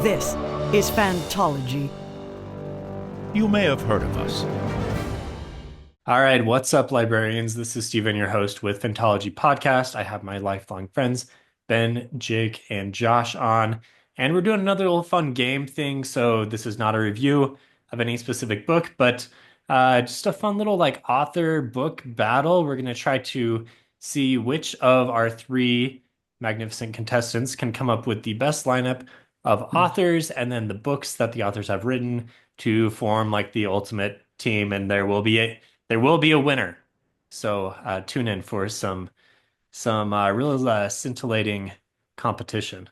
This is Fantology. You may have heard of us. All right, what's up, librarians? This is Steven, your host with Fantology Podcast. I have my lifelong friends, Ben, Jake, and Josh on, and we're doing another little fun game thing. So this is not a review of any specific book, but just a fun little author book battle. We're going to try to see which of our three magnificent contestants can come up with the best lineup of authors and then the books that the authors have written to form the ultimate team, and there will be a winner. So tune in for some real scintillating competition.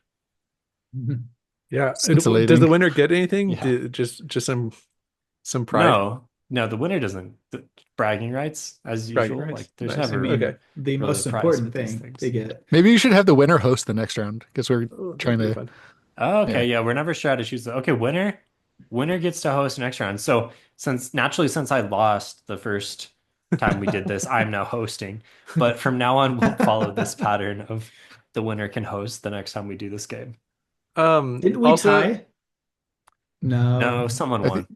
Yeah. Scintillating. Does the winner get anything? Yeah. Just some pride. No, the winner doesn't. Bragging rights as Bragging usual. rights. There's Nice. never Okay. The really most a prize important with these thing things. they get. Maybe you should have the winner host the next round because we're trying that'd be to. fun. Oh, okay, yeah, we're never sure how to choose okay, winner gets to host next round. So since I lost the first time we did this, I'm now hosting. But from now on, we'll follow this pattern of the winner can host the next time we do this game. Didn't we Also, tie? No. No, someone I won.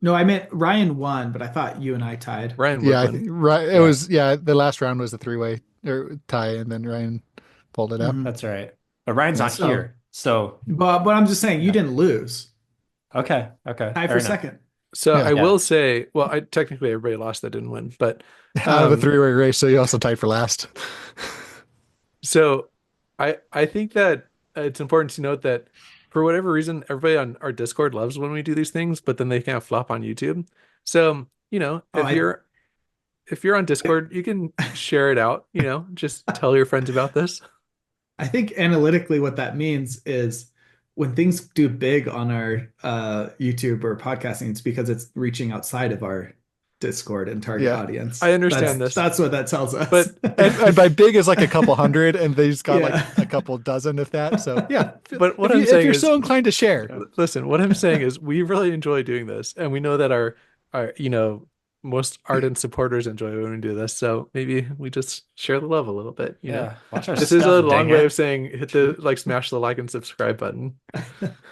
No, I meant Ryan won, but I thought you and I tied. Ryan Yeah, Woodland. right. It Yeah. was the last round was the three-way or tie, and then Ryan pulled it out. That's right. But Ryan's Yeah, not so- here. So But I'm just saying you didn't lose. okay. Tie Fair for enough. second. So Yeah. I will say, well, technically everybody lost that didn't win, but Out of a three-way race, so you also tied for last. so I think that it's important to note that for whatever reason, everybody on our Discord loves when we do these things, but then they can't flop on YouTube. So, if you're on Discord, you can share it out, just tell your friends about this. I think analytically what that means is when things do big on our YouTube or podcasting, it's because it's reaching outside of our Discord and target Yeah, audience. I understand this. That's what that tells us. But and by big is like a couple hundred, and they've got a couple dozen, if that. So yeah. But what if I'm saying if you're is, so inclined to share, listen, what I'm saying is we really enjoy doing this, and we know that our most ardent supporters enjoy when we do this. So maybe we just share the love a little bit. Yeah. Watch our This is a stuff, long dang way it. of saying smash the like and subscribe button.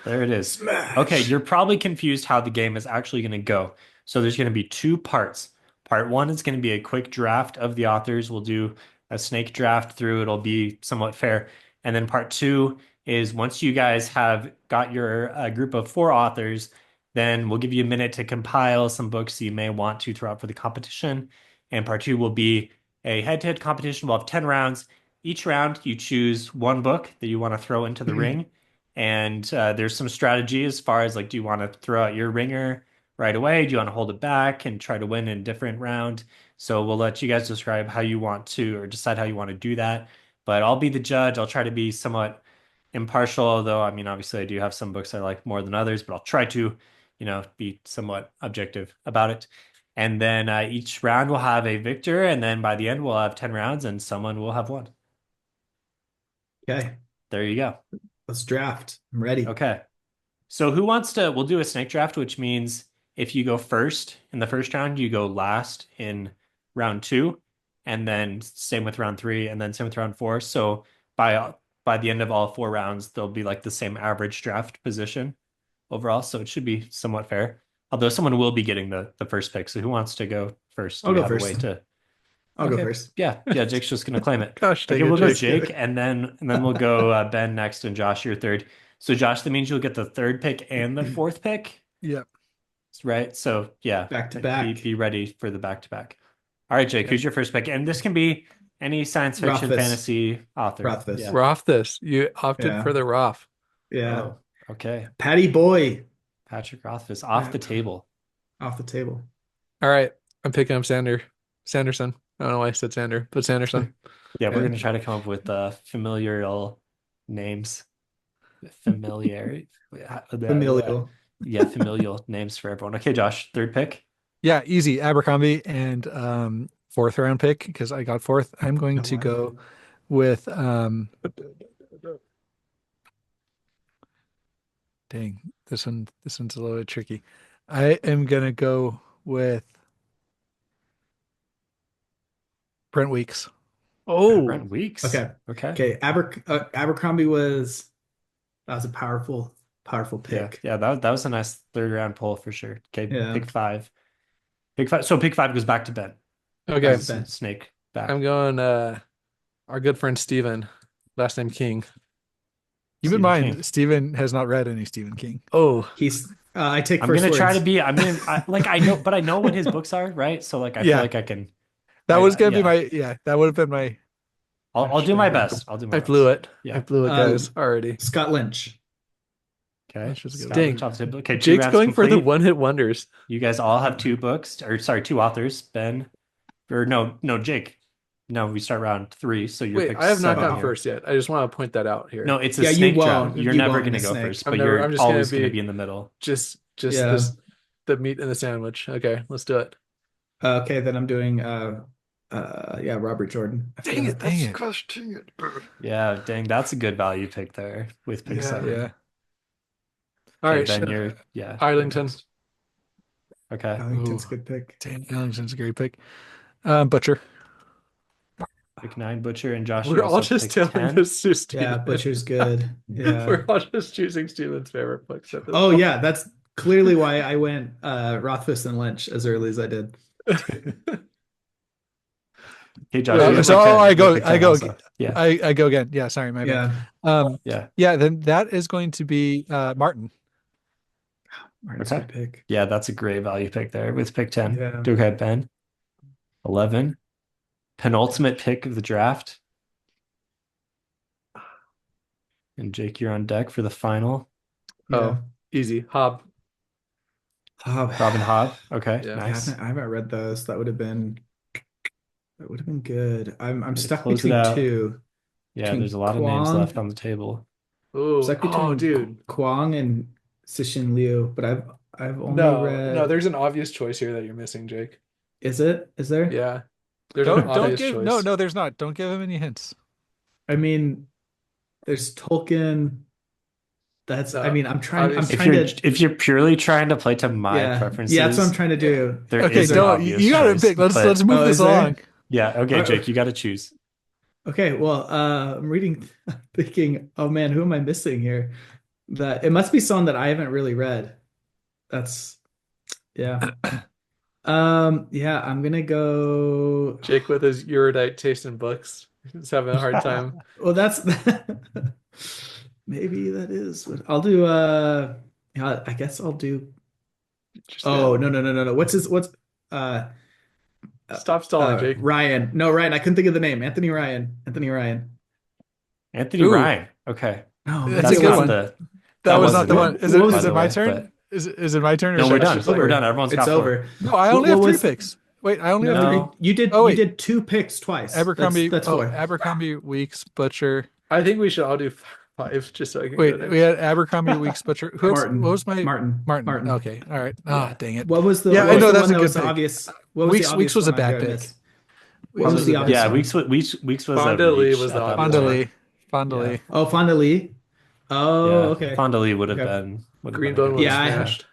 There it is. Okay, you're probably confused how the game is actually going to go. So there's going to be two parts. Part one is going to be a quick draft of the authors. We'll do a snake draft through. It'll be somewhat fair. And then part two is once you guys have got your group of four authors, then we'll give you a minute to compile some books you may want to throw out for the competition. And part two will be a head-to-head competition. We'll have 10 rounds. Each round, you choose one book that you want to throw into the ring. And there's some strategy as far as do you want to throw out your ringer right away? Do you want to hold it back and try to win in a different round? So we'll let you guys describe how you want to, or decide how you want to do that. But I'll be the judge. I'll try to be somewhat impartial, although, I mean, obviously I do have some books I like more than others, but I'll try to, be somewhat objective about it. And then each round will have a victor, and then by the end we'll have 10 rounds and someone will have won. okay, There you go. let's draft. I'm ready. Okay. So we'll do a snake draft, which means if you go first in the first round, you go last in round two, and then same with round three, and then same with round four. So by the end of all four rounds, there'll be the same average draft position overall. So it should be somewhat fair. Although someone will be getting the first pick. So who wants to go first? I'll Do we go have a first. way to... I'll go Okay. first. Yeah, Jake's just gonna claim it. Gosh, Okay, dang it, we'll go Jake. Jake, and then we'll go Ben next, and Josh, you're third. So Josh, that means you'll get the third pick and the fourth pick, Yep. right? So yeah, Back to back. Be ready for the back to back. All right, Jake, who's your first pick? And this can be any science fiction, Rothfuss. fantasy author. Rothfuss. Yeah. Rothfuss. You opted Yeah. for the Roth. Yeah. Oh, okay. Patty Boy Patrick Rothfuss off the table. off the table. All right. I'm picking up Sanderson. I don't know why I said Sander, but Sanderson. Yeah, we're Yeah. gonna try to come up with familial names. Familiar. Familial. Yeah, familial names for everyone. Okay, Josh, third pick. Yeah, easy. Abercrombie and fourth round pick because I got fourth. I'm going to go with dang, this one's a little bit tricky. I am gonna go with Brent Weeks. Oh, Brent Weeks. Okay. Okay. Okay. Abercrombie was a powerful powerful Yeah, pick. yeah, that was a nice third round pull for sure. Okay, Yeah. pick five. Pick five. So pick five goes back to Ben. Okay, Back to Ben. Snake back. I'm going our good friend Steven, last name King. Keep in Stephen mind, King. Steven has not read any Stephen King. Oh, He's I take I'm first gonna try words. to be. I know, but I know what his books are, right? So like, I feel Yeah. like I can. That was gonna be Yeah. my that would have been my I'll do my best. I'll do my I best. blew it. Yeah. I blew it, guys, already. Scott Lynch. Okay. That's just a good Scott one. Lynch off the table. Okay, two Jake's rounds going for the complete. one-hit wonders. You guys all have two books, or sorry, two authors. Ben, or no, Jake. No, we start round three, so you're Wait, pick I have not seven gone here. first yet. I just want to point that out here. No, it's a Yeah, you snake won't. draft. You're You never won't gonna in a go snake. first, I'm but never- you're I'm just gonna always gonna be- be in the middle. just Yeah. the meat in the sandwich. Okay, let's do it. Okay, then I'm doing yeah, Robert Jordan. I Dang forgot. it, dang it. Question it. Yeah, dang, that's a good value pick there with pick Yeah. seven. Yeah. All Okay, right, Ben, you're yeah. Arlington. Okay. Arlington's a Ooh. good pick. Dang, Ellington's a great pick. Butcher. Pick nine, Butcher, and Josh. We're you all also just picked telling 10. this to Steven. Yeah, Butcher's good. Yeah. We're all just choosing Steven's favorite books at this Oh point. yeah, that's clearly why I went Rothfuss and Lynch as early as I did. Okay, Josh. Well, you so pick 10. I You go pick I 10 go also. Yeah. I go again. Yeah, sorry, my bad. Yeah, Yeah. Yeah, then that is going to be Martin. Martin's Okay. a good pick. Yeah, that's a great value pick there with pick 10. Yeah. Okay, Ben. 11. Penultimate pick of the draft. And Jake, you're on deck for the final. Oh, easy. Hob. Robin Hobb. Okay, Yeah. nice. I haven't read those. That would have been good. I'm Yeah, stuck close it between out. two. Yeah, Between there's a lot of names Kwong- left on the table. Ooh. Stuck between Oh, dude. Kwong and Cixin Liu, but I've only No, read. no, there's an obvious choice here that you're missing, Jake. Is it? Is there? Yeah. There's Don't an don't obvious give choice. no, there's not. Don't give him any hints. I mean, there's Tolkien. That's. No, I mean, I'm trying to. If you're purely trying to play to my Yeah, preferences, yeah, that's what I'm trying to do. there Okay, is an don't obvious you gotta choice, pick. Let's but- move Oh, this is there? along. Yeah, okay, Jake, you got to choose. Okay, well, I'm reading, thinking, oh man, who am I missing here? That it must be someone that I haven't really read. That's, yeah. Yeah, I'm gonna go. Jake with his erudite taste in books. He's having a hard time. Well, that's maybe that is what I'll do. Yeah, I guess I'll do. Oh no! What's Stop stalling, Jake. Ryan? No, Ryan. I couldn't think of the name. Anthony Ryan. Anthony Ryan. Anthony Ooh. Ryan. Okay. No, That's a good not one. the- That was wasn't not the good, one. Is What it was is the it my way, turn? but- Is it my turn? Or No, should we're I done. choose? We're done. Everyone's It's got over. No, I What- only have what three was- picks. Wait, I only have No, three. you did. Oh, wait. You did two picks twice. Abercrombie. That's oh, four. Abercrombie, Weeks, Butcher. I think we should all do five just so I can Wait, go next. we had Abercrombie, Weeks, Butcher. Who else? Martin. What was my Martin. Okay, all right. Ah, dang it. What was the? Yeah, what I was know the that's one a that good was the pick. obvious? What was the Weeks obvious was a one I bad did pick. miss? What was the obvious Yeah, one? Weeks was Fonda a Lee reach was at the that obvious point. one. Fondly. Fondly. Oh, Fonda Lee. Oh, Yeah, okay. Fonda Lee would have Okay. been would have been a Greenbone good was Yeah, I smashed.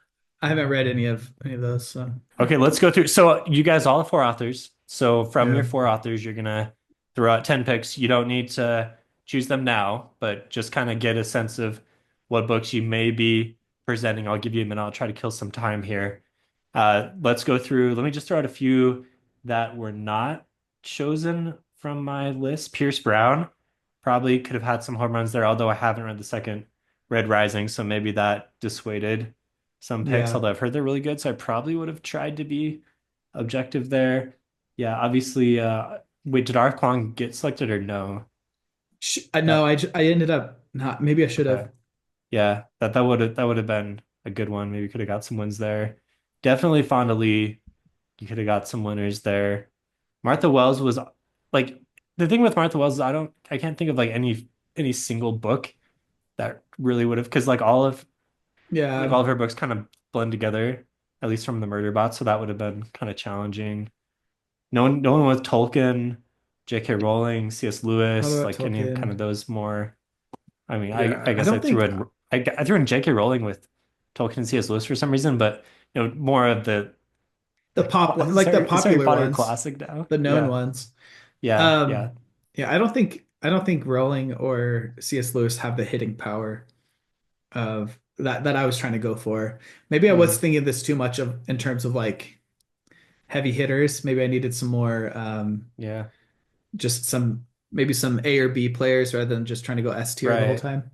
I haven't read any of those. So. Okay, let's go through. So you guys all have four authors. So from Yeah. your four authors, you're gonna throw out 10 picks. You don't need to choose them now, but just kind of get a sense of what books you may be presenting. I'll give you a minute. I'll try to kill some time here. Let's go through. Let me just throw out a few that were not chosen from my list. Pierce Brown probably could have had some home runs there, although I haven't read the second Red Rising, so maybe that dissuaded some picks, Yeah. although I've heard they're really good, so I probably would have tried to be objective there. Yeah, obviously, wait, did RF Kwong get selected or no? No, I ended up not. Maybe I should have. Okay. Yeah, that would have been a good one. Maybe could have got some wins there. Definitely Fonda Lee. You could have got some winners there. Martha Wells was like the thing with Martha Wells is I can't think of like any single book that really would have because like all of her books kind of blend together, at least from the Murder Bot, so that would have been kind of challenging. No one with Tolkien, J.K. Rowling, C.S. Lewis, How about like any Tolkien? kind of those more. I mean, Yeah, I guess I I don't threw think- in I threw in J.K. Rowling with Tolkien and C.S. Lewis for some reason, but more of the The pop, Is like the Harry popular Potter ones, classic now. the known Yeah. ones. Yeah, Um, yeah. Yeah, I don't think Rowling or C.S. Lewis have the hitting power of that I was trying to go for. Maybe I was thinking this too much of in terms of like heavy hitters. Maybe I needed some more Yeah. just maybe some A or B players rather than just trying to go S tier the whole Right. time.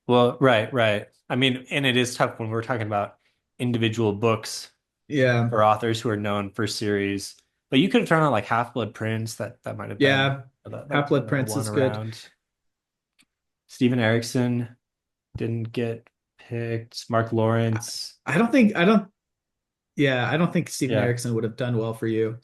Well, right. I mean, and it is tough when we're talking about individual books Yeah. for authors who are known for series. But you could have thrown out like Half-Blood Prince. That might have been Yeah. that Half-Blood a Prince one is good. around. Stephen Erikson didn't get picked. Mark Lawrence. I don't think Steven Yeah. Erikson would have done well for you.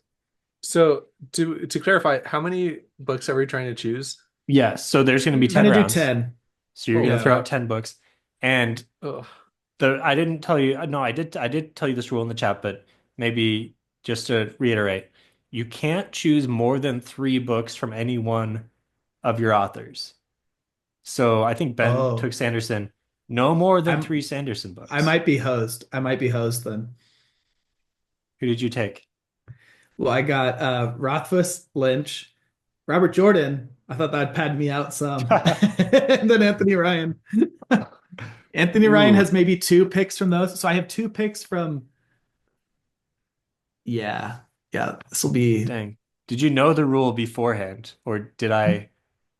So to clarify, how many books are we trying to choose? Yes. So there's going to be I'm 10 gonna do rounds. 10. So you're Oh, going to Yeah. throw out 10 books. And Ugh. I didn't tell you. No, I did tell you this rule in the chat, but maybe just to reiterate, you can't choose more than 3 books from any one of your authors. So I think Ben took Oh, Sanderson. No more than I'm 3 Sanderson I books. might be hosed. I might be hosed then. Who did you take? Well, I got Rothfuss, Lynch, Robert Jordan. I thought that'd pad me out some. And then Anthony Ryan. Anthony Ryan Ooh, has maybe 2 picks from those. So I have 2 picks from yeah. Yeah, this will be dang. Did you know the rule beforehand, or did I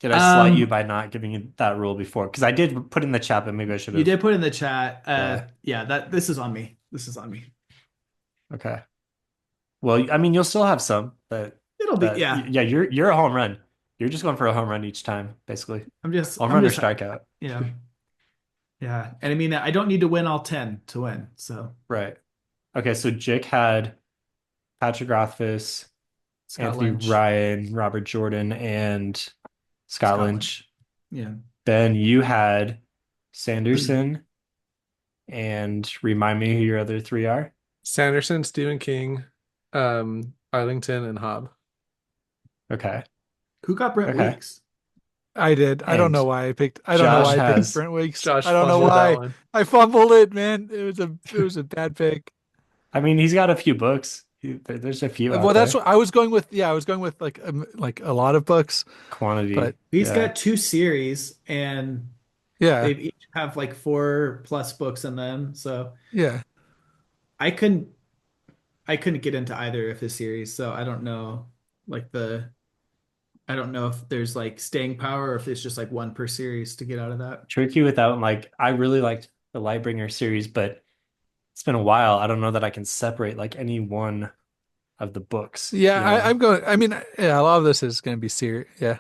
slight you um by not giving you that rule before? Because I did put in the chat, but maybe I should you have. did put in the chat. Yeah. Yeah, that this is on me. This is on me. Okay. Well, I mean, you'll still have some, but It'll be yeah. yeah, you're a home run. You're just going for a home run each time, basically. Home I'm run or just strikeout. yeah. Yeah. And I mean I don't need to win all 10 to win. So Right. Okay, so Jake had Patrick Rothfuss, Scott Anthony Lynch, Ryan, Robert Jordan, and Scott Scott Lynch. Lynch. Yeah. Ben, you had Sanderson, and remind me who your other 3 are. Sanderson, Stephen King, Arlington, and Hobb. Okay. Who got Brent Okay. Weeks? I did. I don't And know why I picked. I don't know Josh why I picked has Brent Weeks. Josh I don't know fumbled that why. one. I fumbled it, man. It was a bad pick. I mean, he's got a few books. There's a few Well, out that's there. what I was going with. Yeah, I was going with like a lot of books, but Quantity. He's Yeah. got 2 series and yeah, they've each have like 4+ books in them. So yeah. I couldn't I couldn't get into either of his series. So I don't know like I don't know if there's like staying power or if it's just like one per series to get out of that. Tricky without like I really liked the Lightbringer series, but it's been a while. I don't know that I can separate like any one of the books, Yeah, you know? I'm going. I mean, yeah, a lot of this is going to be Yeah,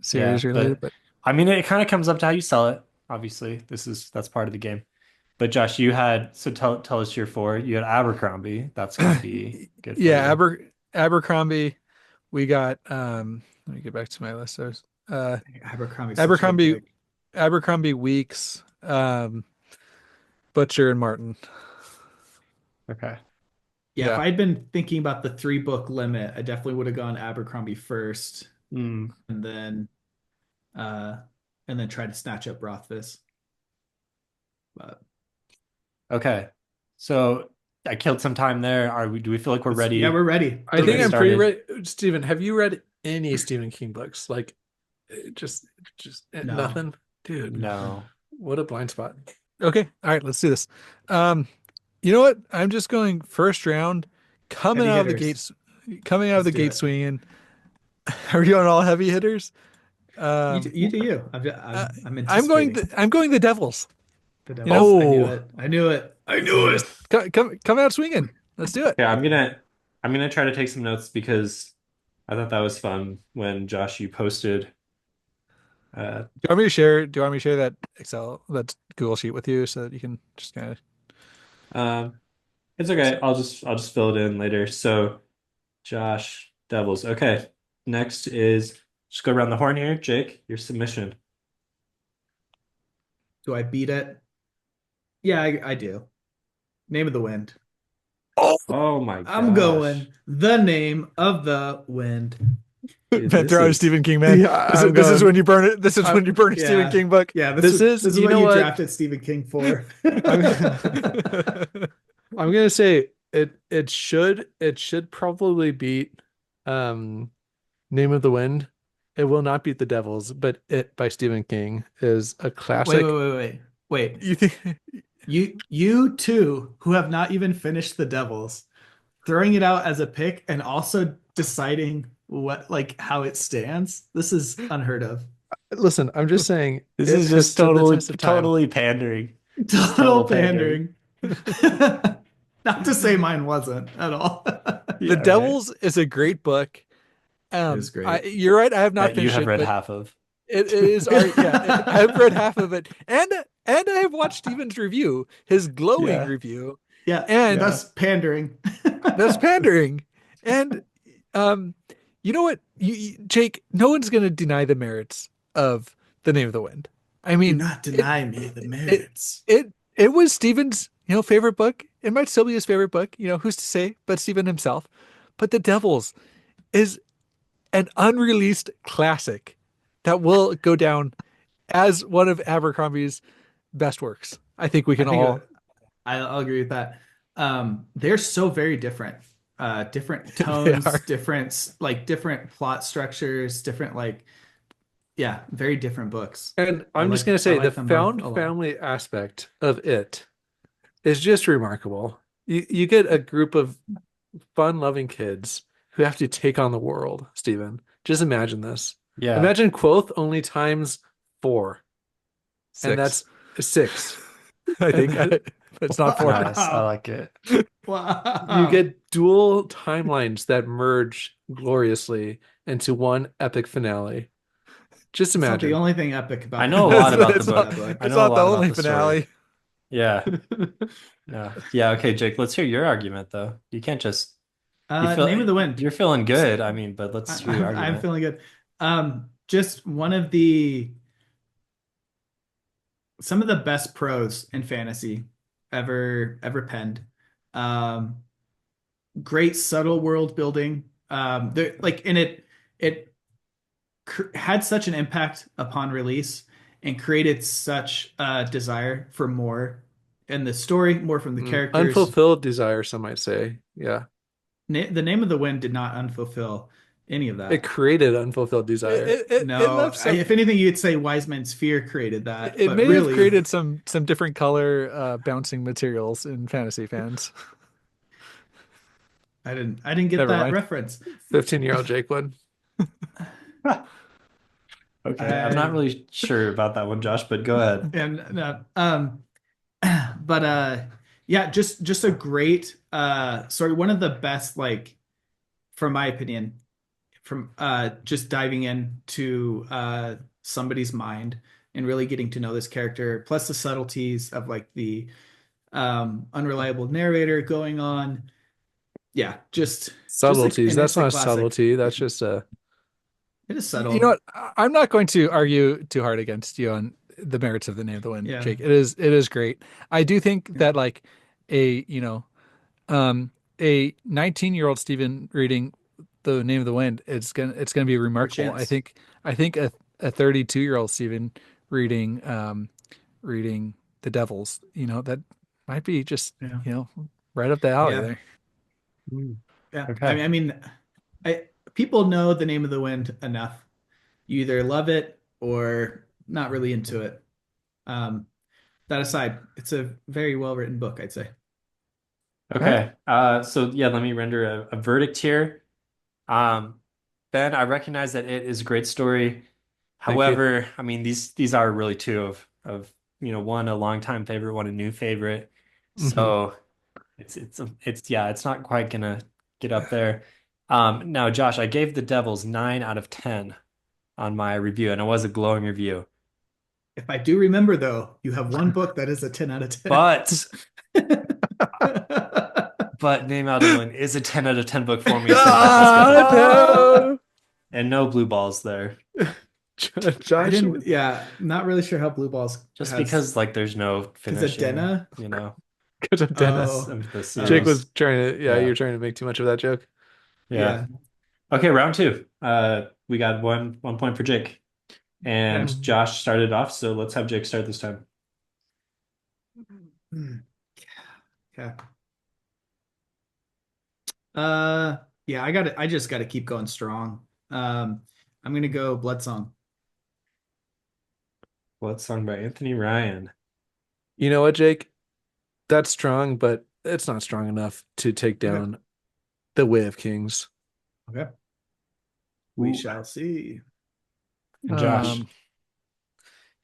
series related, but but I mean it kind of comes up to how you sell it. Obviously, that's part of the game. But Josh, you had so tell us your 4. You had Abercrombie. That's gonna be good for yeah, you. Abercrombie. We got. Let me get back to my list. Abercrombie's such a good Abercrombie, pick. Abercrombie Weeks, Butcher and Martin. Okay. Yeah, if Yeah, I'd been thinking about the 3 book limit, I definitely would have gone Abercrombie first Mm, and then uh try to snatch up Rothfuss. But okay. So I killed some time there. Do we feel like we're ready? yeah, we're ready. I We're think get I'm ready. pretty started? ready. Stephen, have you read any Stephen King books? Like, just No. nothing, dude. No. What a blind spot. okay, all right, let's do this. You know what? I'm just going first round, coming Heavy out of the hitters. gates, coming out of Let's the do gate it. swinging. Are you on all heavy hitters? You do you. uh, I'm I'm going. anticipating I'm going the Devils. the You know, Devils. I knew it. I knew it. I knew it. come out swinging. Let's do it. Yeah, I'm gonna try to take some notes because I thought that was fun when Josh you posted. Do you want me to share? Do you want me to share that Google sheet with you so that you can just kind of? Um, it's okay. I'll just fill it in later. So Josh Devils. Okay. Next is just go around the horn here. Jake, your submission. Do I beat it? Yeah, I do. Name of the Wind. Oh my I'm gosh. going The Name of the Wind. Dude, Man, this throw out a is Stephen King, man. Yeah, This is going- when you burn it. This is when you burn a yeah. Stephen King book. Yeah, This is this is you what know you what? drafted Stephen King for. I'm gonna say it should probably beat Name of the Wind. It will not beat The Devils, but It by Stephen King is a classic. Wait. Wait, You think you two who have not even finished the Devils, throwing it out as a pick and also deciding what like how it stands. This is unheard of. Listen, I'm just saying This it is has just stood the totally test of time. totally pandering. Just Total total pandering. Not to say mine wasn't at all. The Yeah, right. Devils is a great book. It is great. You're right. I have not That you finished have it, read but half of. it is our yeah. I've read half of it, and I have watched Steven's review, his glowing Yeah. review, Yeah, and that's pandering. that's pandering. And um, you know what, Jake? No one's going to deny the merits of The Name of the Wind. I Do mean, not deny me the it merits. it was Steven's favorite book. It might still be his favorite book. Who's to say? But Steven himself. But The Devils is an unreleased classic that will go down as one of Abercrombie's best works. I think we I can think all. I'll agree with that. They're so very different. Different They tones, are. different plot structures, different yeah, very different books. And I I'm just like gonna I say the like them both a found lot. family aspect of it is just remarkable. You get a group of fun-loving kids who have to take on the world, Stephen. Just imagine this. Yeah. Imagine Quoth only times 4, and 6. that's 6. I think And then it's not 4. Nice. I like it. Wow. you get dual timelines that merge gloriously into one epic finale. Just It's not the imagine. only thing epic about I know a lot about the It's book. not- I It's know a not the lot about only the story. finale. Yeah. Yeah. Yeah. Okay, Jake, let's hear your argument though. You can't just you feel Name of the Wind. you're feeling good. I mean, but let's hear your I'm argument. feeling good. Just some of the best prose in fantasy ever penned. Um, Great subtle world building. There and it had such an impact upon release and created such a desire for more in the story, more from the characters. Unfulfilled desire, some might say. Yeah. The Name of the Wind did not unfulfill any of that. It created unfulfilled desire. It No, left some. if anything, you'd say Wise Man's Fear created that. It but may really, have created some different color bouncing materials in fantasy fans. I didn't get Never that mind. reference. 15-year-old Jake would. Okay, I'm not really sure about that one, Josh, but go ahead. And but yeah, just a great story. One of the best, from my opinion, from just diving into somebody's mind and really getting to know this character, plus the subtleties of the unreliable narrator going on. Yeah, just Subtleties. an That's not a instant classic. subtlety. That's just a. It is subtle. You know what? I'm not going to argue too hard against you on the merits of The Name of the Wind, Yeah. Jake. It is great. I do think that a 19-year-old Stephen reading The Name of the Wind, it's gonna be remarkable. chance. I think a 32-year-old Stephen reading The Devils, that might be just Yeah. right up the alley Yeah. there. Yeah. Okay. I mean, people know The Name of the Wind enough. You either love it or not really into it. That aside, it's a very well written book, I'd say. Okay. So yeah, let me render a verdict here. Ben, I recognize that it is a great story. Thank you. However, I mean these are really two of one a longtime favorite, one a new favorite. So it's not quite gonna get up there. Now, Josh, I gave The Devils 9 out of 10 on my review, and it was a glowing review. If I do remember, though, you have one book that is a 10 out of 10. But Name Out of the Wind is a 10 out of 10 book for me. So No! and no blue balls there. Josh. I didn't, not really sure how Blue Balls Just has- because there's no Is it finishing, Denna? Because of Dennis. Oh. emphasis. Jake was trying to. Yeah. You're trying to make too much of that joke. Yeah. Okay, round 2. We got one point for Jake. And Okay. Josh started off, so let's have Jake start this time. Okay. Yeah, I just gotta keep going strong. I'm gonna go Blood Song. Blood Song by Anthony Ryan. You know what, Jake? That's strong, but it's not strong enough to take Okay. down the Way of Kings. Okay. We Ooh. shall see. And Josh. Um,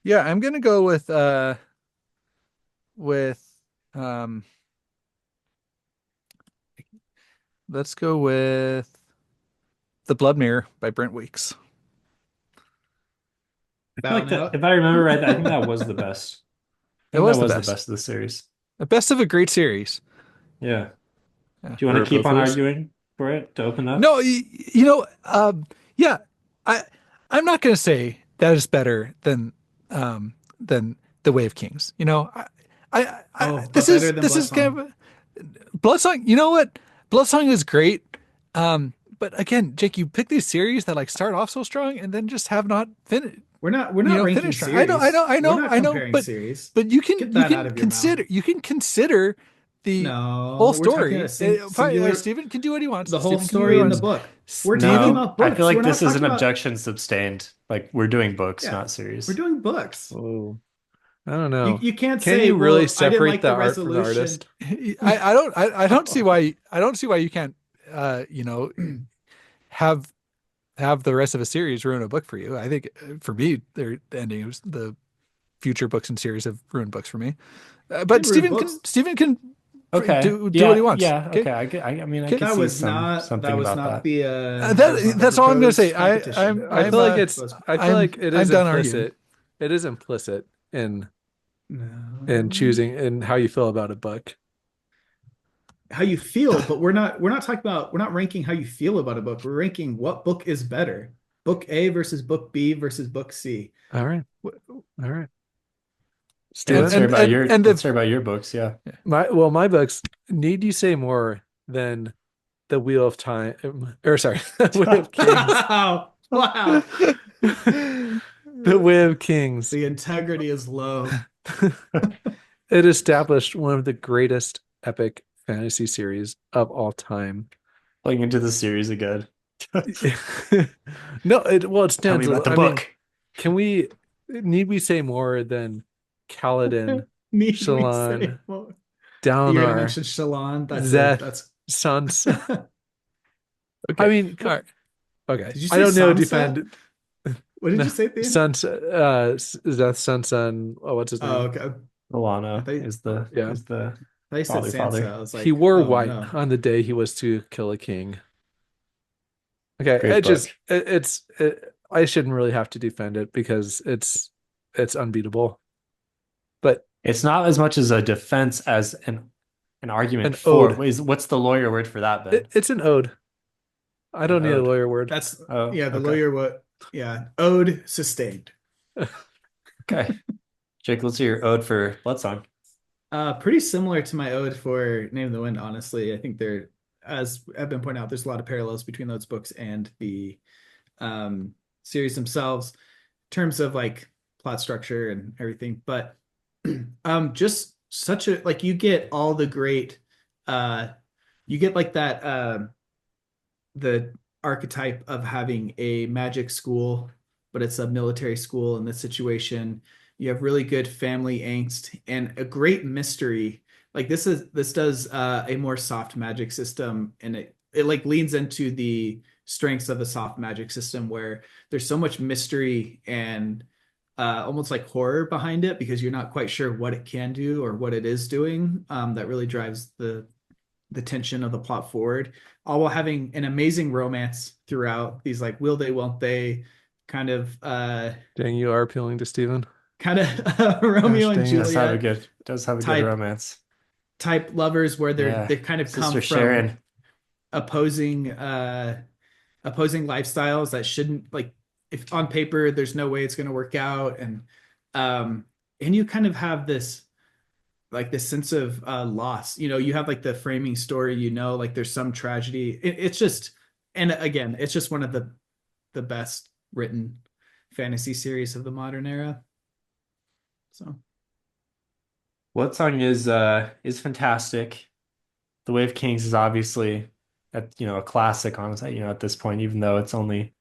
yeah, I'm gonna go with um let's go with The Blood Mirror by Brent Weeks. I feel like Bowing that, out. if I remember right, I think that was the best. I It think that was the was the best. best of the series. The best of a great series. Yeah. Yeah. Do you Were want it to keep both on those? arguing for it to open up? No, you know, yeah, I I'm not gonna say that is better than The Way of Kings. You know, Oh, but this better is than this Blood is kind Song. of Bloodsong. You know what? Bloodsong is great. But again, Jake, you pick these series that like start off so strong and then just have not finished. We're not ranking Finished strong. I know, I series. know, I We're know, not I know. comparing series. But Get you that can out of your mouth. consider the whole No, we're talking a story. singular, Stephen can do what he wants. the whole Stephen can do what he story in the wants. book. We're talking Stephen, No, about I feel books. We're like not this is talking an about, objection sustained. Like we're doing books, yeah, not we're series. doing books. Oh, I don't You know. you can't Can say, you really well, I didn't separate like the the art from the resolution. artist? I don't see why you can't you know have the rest of a series ruin a book for you. I think for me, the ending was the future books and series have ruined books for me. But Did ruin books. Stephen can Okay. do what he Yeah, wants. yeah, Okay. okay. I mean, I Okay. could see That something was about not that. the That's all I'm gonna say. proposed competition. I That feel was like not the it's. proposed. I feel like it I'm is done arguing. implicit. It is implicit in No. choosing in how you feel about a book. How you feel, but we're not talking about, we're not ranking how you feel about a book. We're ranking what book is better. Book A versus book B versus book C. All right, all right. Let's Steven? hear about your and let's the hear about your books, yeah. My books. Need you say more than the Wheel of Time? Or sorry, the Way of Kings. Wow. Wow. The Way of Kings. The integrity is low. It established one of the greatest epic fantasy series of all time. Playing into the series again. No, it Tell me stands. about the I mean, book. need we say more than Kaladin, Need we Shallan, say more? You're gonna Dalinar, mention Shallan. Zeth, That's Sansa? okay. I mean, All right. okay. Did you I say don't know. Sansa? Defend What did no, you say at the end? Sansa, Zeth, Sansa, and what's his name? Oh, okay. I Alana thought, is the Yeah. is the I thought you said father. Sansa. I was like, He wore oh white no. on the day he was to kill a king. Okay, Great book. I shouldn't really have to defend it because it's unbeatable. But It's not as much as a defense as an argument an for. ode. What's the lawyer word for that, Ben? It's an ode. I don't need a ode. lawyer word. That's Oh, yeah, the okay. lawyer what yeah. Ode sustained. Okay. Jake, let's hear your ode for Bloodsong. Pretty similar to my ode for Name of the Wind, honestly. I think there, as I've been pointing out, there's a lot of parallels between those books and the series themselves in terms of like plot structure and everything. But just such a like you get all the great you get like that the archetype of having a magic school, but it's a military school in this situation. You have really good family angst and a great mystery. Like this does a more soft magic system, and it like leans into the strengths of a soft magic system where there's so much mystery and almost like horror behind it because you're not quite sure what it can do or what it is doing. That really drives the tension of the plot forward, all while having an amazing romance throughout. These like will they, won't they, kind of Dang, you are appealing to Steven. kind of Romeo and Gosh, dang it. Juliet Does have a good type romance. type lovers where Yeah. they kind of come Sister from Sharon. opposing lifestyles that shouldn't, like, if on paper there's no way it's going to work out, and you kind of have this like this sense of loss. You have like the framing story, like there's some tragedy. It's just, and again, it's just one of the best written fantasy series of the modern era. So Bloodsong is fantastic. The Way of Kings is obviously a classic, honestly, at this point, even though it's only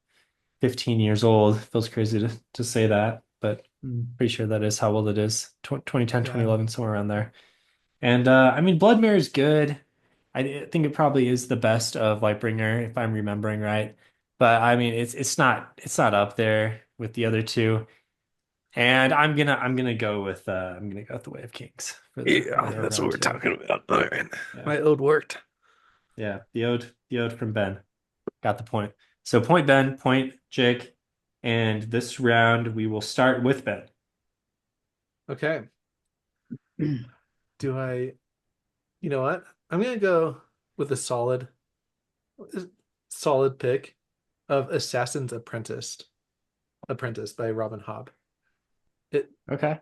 15 years old. It feels crazy to say that, but Pretty sure that is how old it is. 2010, Yeah. 2011, somewhere around there. And I mean, Blood Mirror is good. I think it probably is the best of Lightbringer, if I'm remembering right. But I mean, it's not up there with the other two. And I'm gonna go with the Way of Kings for Yeah, the that's what round we're two. talking about. All right. Yeah. My ode worked. Yeah, the ode from Ben. Got the point. So point Ben, point Jake, and this round we will start with Ben. Okay. Do I, you know what? I'm gonna go with a solid pick of Assassin's Apprentice by Robin Hobb. It, Okay.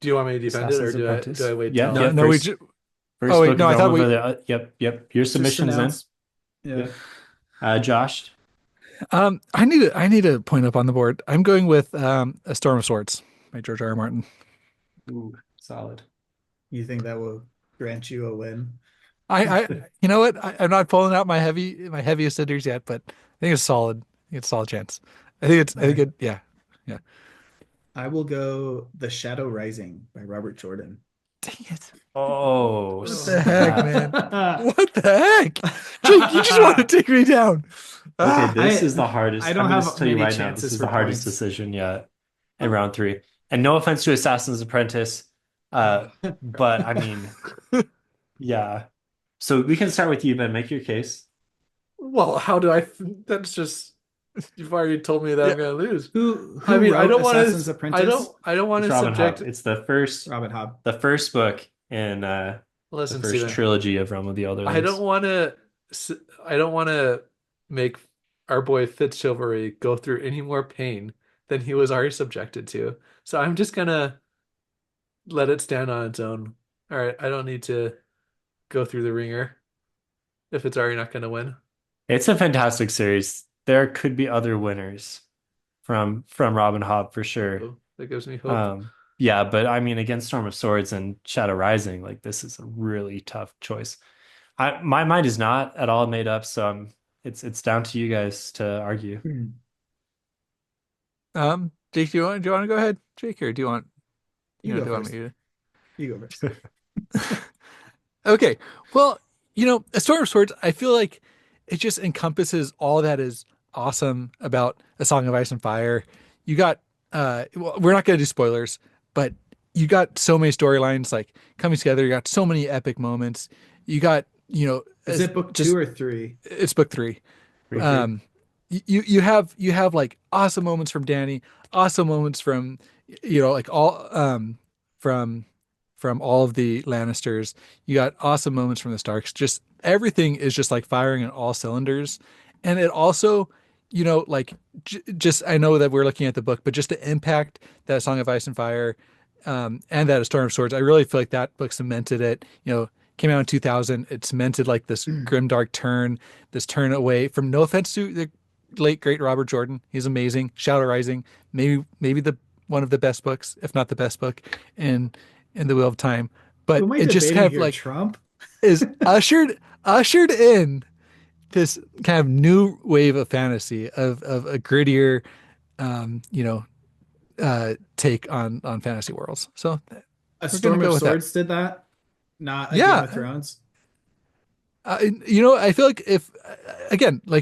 do you want me to defend it, or Assassin's Apprentice. do I wait Yeah, till? yeah. No, we First, just. first Oh wait, book no, of I thought Rome we. of the yep. Your Just submissions in. announce. Yeah. Yep. Josh. I need to point up on the board. I'm going with A Storm of Swords by George R. R. Martin. Ooh, solid. You think that will grant you a win? You know what? I'm not pulling out my heaviest hitters yet, but I think it's solid. I think it's a solid chance. Yeah. I will go The Shadow Rising by Robert Jordan. Dang it. Oh, What the heck, snap. man? What the heck? Jake, you just want to take me down. Okay, this I- is the hardest. I don't I'm gonna have tell you many right now, this chances is for the hardest points. decision yet in round three. And no offense to Assassin's Apprentice, but I mean, yeah. So we can start with you, Ben. Make your case. Well, how do I? That's just you've already told me that I'm gonna lose. Who I mean, I wrote don't want Assassin's to. Apprentice? I don't want It's to Robin subject. Hobb. It's the first Robin Hobb. book in the Listen, first Steven, trilogy of Realm of the Elderlings. I don't want to. I don't want to make our boy Fitzchivalry go through any more pain than he was already subjected to. So I'm just gonna let it stand on its own. All right, I don't need to go through the ringer if it's already not gonna win. It's a fantastic series. There could be other winners from Robin Hobb for sure. So that gives me hope. Yeah, but I mean, against Storm of Swords and Shadow Rising, like this is a really tough choice. My mind is not at all made up, so it's down to you guys to argue. Jake, do you want to go ahead, Jake, or do you want You do go you want first. me to? You go first. Okay. Well, A Storm of Swords, I feel like it just encompasses all that is awesome about A Song of Ice and Fire. You got well, we're not going to do spoilers, but you got so many storylines like coming together. You got so many epic moments. You got, Is it book 2 or 3? it's book 3. Agree. You have like awesome moments from Danny, awesome moments from like all from all of the Lannisters. You got awesome moments from the Starks. Just everything is just like firing on all cylinders. And it also, like just I know that we're looking at the book, but just the impact that Song of Ice and Fire and that A Storm of Swords, I really feel like that book cemented it. Came out in 2000. It cemented like this grimdark turn, this turn away from, no offense to the late great Robert Jordan, he's amazing. Shadow Rising, maybe the one of the best books, if not the best book in the Wheel of Time. But Who am I it just debating kind of here, like Trump? is ushered in this kind of new wave of fantasy of a grittier, take on fantasy worlds. So A gonna Storm go of with that. Swords did that, not a Yeah. Game of Thrones. I feel like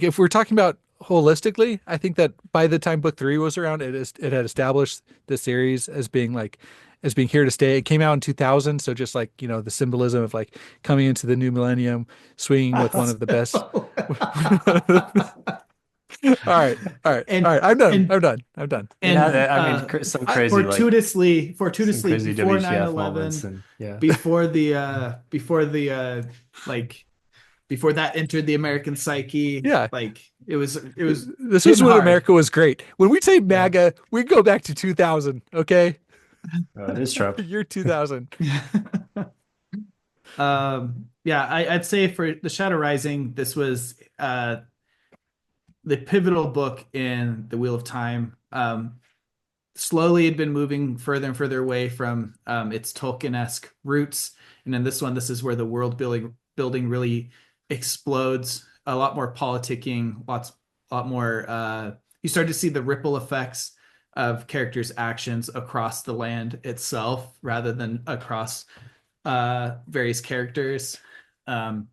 if we're talking about holistically, I think that by the time book 3 was around, it had established the series as being here to stay. It came out in 2000, so just like the symbolism of like coming into the new millennium, swinging with one of the best. All right. And- I'm done. and- I'm done. And Yeah, I mean, some crazy like fortuitously some crazy before WTF moments 9/11, and yeah. before the like before that entered the American psyche. Yeah. Like it was This was hitting when hard. America was great. When we say MAGA, we go back to 2000. Okay, Oh, it is Trump. year 2000. Yeah, I'd say for The Shadow Rising, this was the pivotal book in the Wheel of Time. Slowly had been moving further and further away from its Tolkien-esque roots, and in this one, this is where the world building really explodes. A lot more politicking, a lot more. You start to see the ripple effects of characters' actions across the land itself rather than across various characters. Um,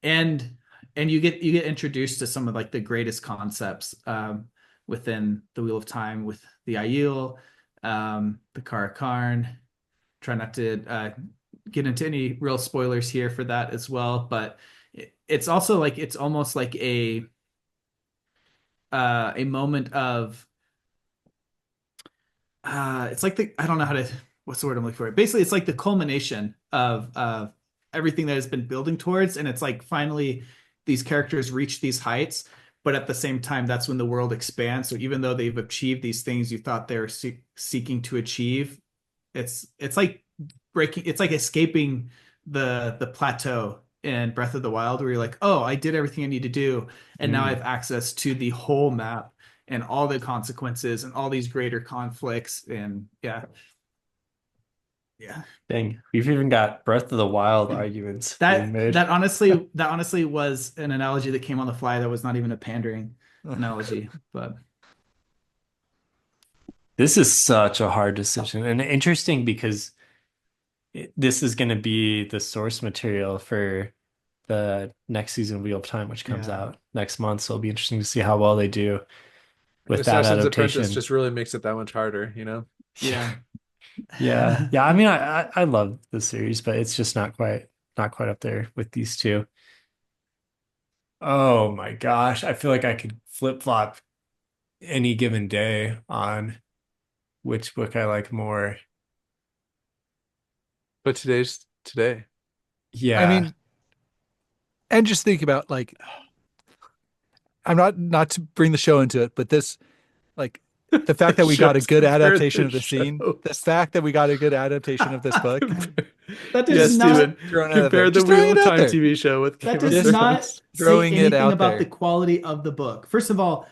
and you get introduced to some of like the greatest concepts within the Wheel of Time with the Aiel, the Karakarn. Try not to get into any real spoilers here for that as well, but it's also like it's almost like a moment of it's like the I don't know how to what's the word I'm looking for. Basically, it's like the culmination of everything that has been building towards, and it's like finally these characters reach these heights, but at the same time, that's when the world expands. So even though they've achieved these things you thought they were seeking to achieve, it's like breaking, it's like escaping the plateau in Breath of the Wild, where you're like, oh, I did everything I need to do, and now I have access to the whole map and all the consequences and all these greater conflicts, and yeah. Dang, we've even got Breath of the Wild arguments being made. That honestly was an analogy that came on the fly that was not even a pandering analogy, but This is such a hard decision and interesting because this is going to be the source material for the next season of Wheel of Time, which comes out next month. So it'll be interesting to see how well they do with that Assassin's adaptation. Apprentice just really makes it that much harder, you know? yeah. Yeah. I mean, I love the series, but it's just not quite up there with these two. Oh my gosh, I feel like I could flip-flop any given day on which book I like more. But today's today. Yeah. I mean, and just think about like, I'm not to bring the show into it, but this, like, the fact that we got a good adaptation of the scene, the fact that we got a good adaptation of this book, That does not Steven, compare the Wheel of Time TV show with that Game of does not Thrones. say Throwing it anything out about there. the quality of the book. First of all,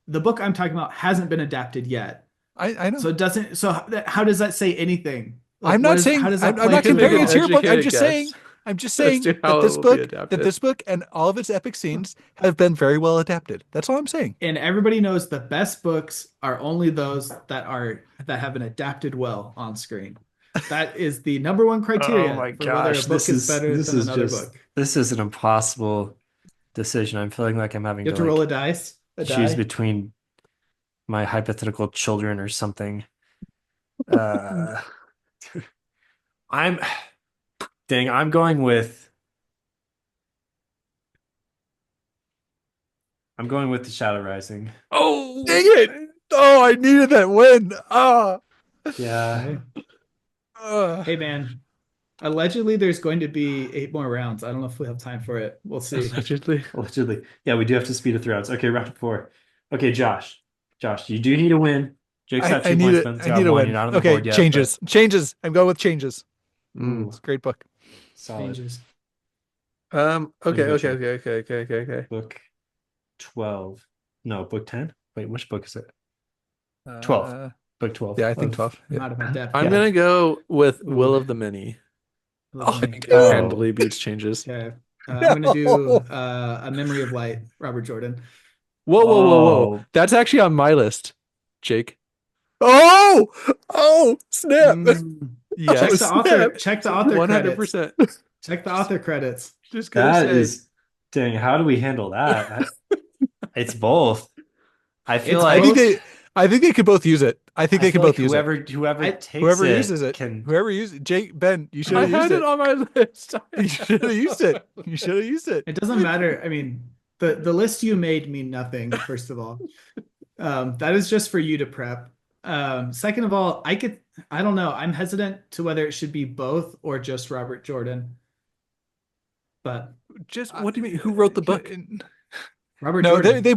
the book I'm talking about hasn't been adapted yet. I know. So it doesn't. So how does that say anything? Like, I'm not saying how does that I'm play not into the comparing it to your book. I'm educated just guess saying I'm just as saying to how that it will be adapted. this book and all of its epic scenes have been very well adapted. That's all I'm saying. And everybody knows the best books are only those that have been adapted well on screen. That is the number one criteria Oh my for whether a gosh, book is better than another book. This is an impossible decision. I'm feeling like I'm having You have to to roll like a dice. choose Die. between my hypothetical children or something. I'm dang, I'm going with the Shadow Rising. Oh, dang it! Oh, I needed that win. Yeah. Hey man, allegedly there's going to be 8 more rounds. I don't know if we have time for it. We'll see. Allegedly. Yeah, we do have to speed it through rounds. Okay, round 4. Okay, Josh, you do need a win. Jake's got 2 I need points. it. Ben's I got need a 1. win. You're not on the Okay, board yet, changes. I'm going with changes. Ooh, It's a great book. solid. Changes. Okay. Book 12. No, book 10. Wait, which book is it? 12. Book 12. Yeah, I think 12. I'm Yeah. out of my depth. I'm Yeah. gonna go with Will of the Many. Love me. Handily beats changes. Okay. I'm gonna do A Memory of Light, Robert Jordan. Whoa. Oh. That's actually on my list, Jake. Oh, snap. Yes. Check the author 100%. credits. Check the author credits. Just gonna That say. is, dang, how do we handle that? It's both. I feel It's like both. I think they could both use it. I think they could both use it. whoever takes Whoever it uses it, can. whoever uses it, Jake, Ben, you should I have used had it it. on my list. You should have used it. You should have used it. It doesn't matter. I mean, the list you made mean nothing, first of all. That is just for you to prep. Second of all, I don't know. I'm hesitant to whether it should be both or just Robert Jordan. But Just what do you mean? Who wrote the book? Robert No, Jordan. they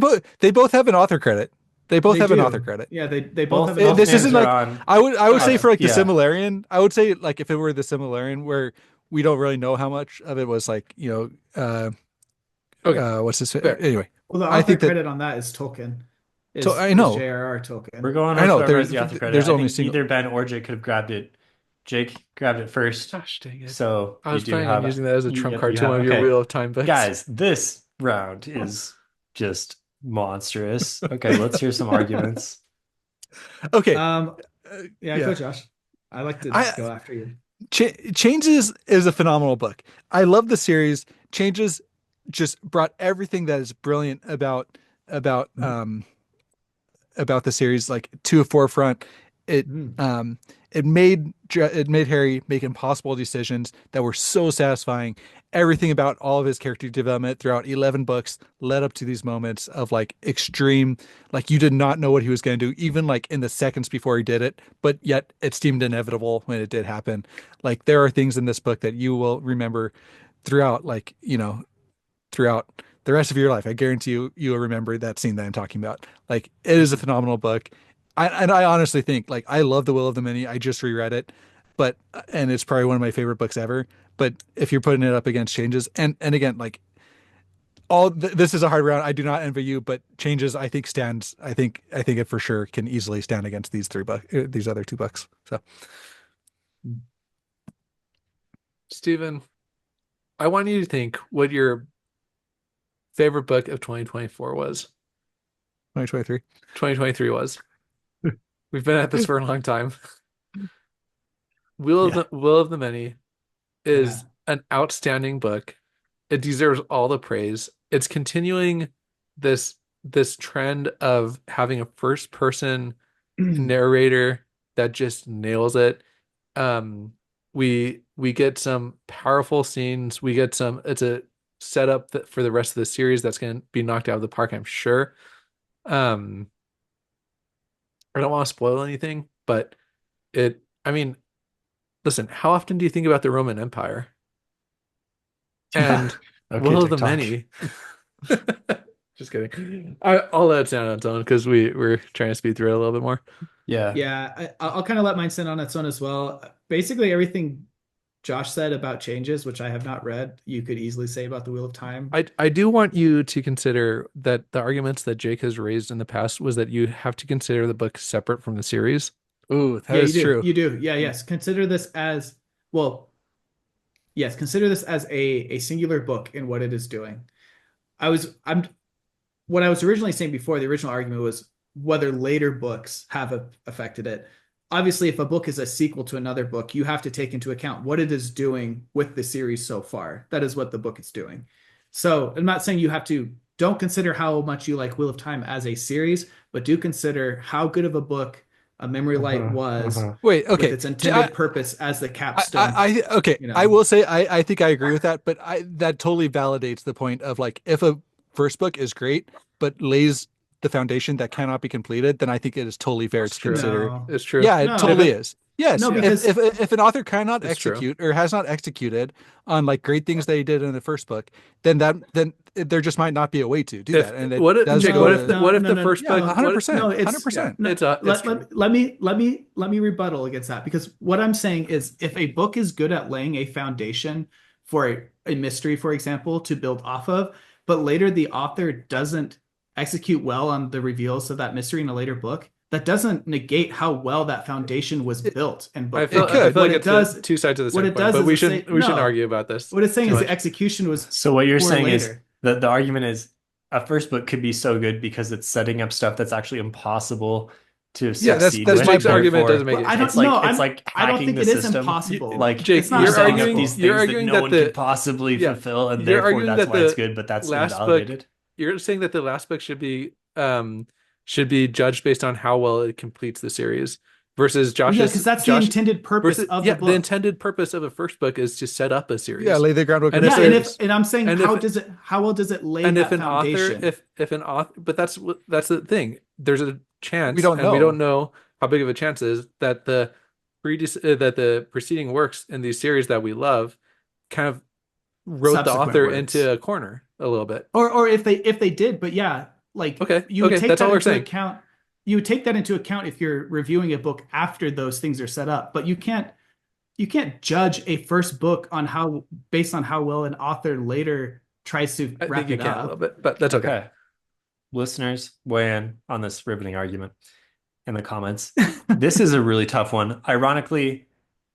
both have an author credit. They both They have an do. author credit. Yeah, they both have. This names isn't are like on. I would say for like the yeah. Similarian. I would say like if it were the Similarian where we don't really know how much of it was like what's this anyway. Well, the I author think that- credit on that is Tolkien. I know. is J.R.R. Tolkien. We're going I with know, whoever there's- has the author credit. there's I only think a single- either Ben or Jake could have grabbed it. Jake grabbed it first. Gosh dang it. So I was you do planning have on using that as a you- trump you card to have- one of your okay. Wheel of Time bets. Guys, this round is just monstrous. Okay, let's hear some arguments. Okay. Yeah, yeah. go Josh. I like to I go after you. Changes is a phenomenal book. I love the series. Changes just brought everything that is brilliant about um about the series like to a forefront. It Mm. it made Harry make impossible decisions that were so satisfying. Everything about all of his character development throughout 11 books led up to these moments of like extreme, like you did not know what he was going to do, even like in the seconds before he did it, but yet it seemed inevitable when it did happen. Like there are things in this book that you will remember throughout, like, throughout the rest of your life. I guarantee you will remember that scene that I'm talking about. Like it is a phenomenal book. I honestly think like I love The Will of the Many. I just reread it, but and it's probably one of my favorite books ever. But if you're putting it up against Changes, and again, like this is a hard round. I do not envy you, but Changes I think stands. I think it for sure can easily stand against these other two books. So Stephen, I want you to think what your favorite book of 2024 was. 2023. 2023 was. We've been at this for a long time. Will of the Many is an outstanding book. It deserves all the praise. It's continuing this trend of having a first person narrator that just nails it. We get some powerful scenes. We get some. It's a setup for the rest of the series that's going to be knocked out of the park, I'm sure. Um, I don't want to spoil anything, but I mean, listen, how often do you think about the Roman Empire? And Okay, Will of the TikTok. Many. Just kidding. I'll let it stand on its own because we're trying to speed through it a little bit more. Yeah. Yeah, I'll kind of let mine stand on its own as well. Basically, everything Josh said about Changes, which I have not read, you could easily say about The Wheel of Time. I do want you to consider that the arguments that Jake has raised in the past was that you have to consider the book separate from the series. Ooh, that Yeah, is you do. true. You do. Yeah, yes. Consider this as well. Yes, consider this as a singular book in what it is doing. I'm what I was originally saying before, the original argument was whether later books have affected it. Obviously, if a book is a sequel to another book, you have to take into account what it is doing with the series so far. That is what the book is doing. So I'm not saying don't consider how much you like Wheel of Time as a series, but do consider how good of a book A Memory Light was Wait, with okay. its intended purpose as the capstone. Okay. You know. I will say I think I agree with that, but that totally validates the point of like if a first book is great but lays the foundation that cannot be completed, then I think it is totally fair to true. consider. No. It's true. Yeah, it No. totally is. Yes, No, because if an author cannot It's true. execute or has not executed on like great things they did in the first book, then there just might not be a way to do that. And it does Jake, go what to- if the first yeah, book 100%, No, it's 100%. no, it's true. let me rebuttal against that because what I'm saying is if a book is good at laying a foundation for a mystery, for example, to build off of, but later the author doesn't execute well on the reveals of that mystery in a later book, that doesn't negate how well that foundation was built in book I feel one. like it's two sides of the What same it coin, does but is we it shouldn't say- we shouldn't no. argue about this. What it's saying too is the much. execution was So what you're poor saying is later. that the argument is a first book could be so good because it's setting up stuff that's actually impossible to Yeah, that's succeed that's with. my Jake's argument Therefore, doesn't make Well, it. I don't it's like know. it's like I don't hacking think the it is system. impossible. Like Jake, It's not you're you're setting arguing up these you're things that arguing no that one the could possibly yeah, fulfill, and you're therefore arguing that's that why it's the good. But that's last book invalidated. you're saying that the last book should be judged based on how well it completes the series versus Well, yeah, Josh's because that's the intended purpose of the the book. intended purpose of a first book is to set up a series. yeah, lay the groundwork. And in if the Yeah, series. and I'm saying and if- how well does it lay and if that an author foundation? if an author but that's the thing, there's a chance We don't and we know. don't know how big of a chance is that the preceding works in these series that we love kind of wrote the Subsequent author works. into a corner a little bit. Or if they did, but yeah, like Okay, you would take that's that all we're into saying. account. You would take that into account if you're reviewing a book after those things are set up, but you can't judge a first book on based on how well an author later tries to I wrap think you it can a little up. bit, but that's okay. Okay. Listeners, weigh in on this riveting argument in the comments. This is a really tough one. Ironically,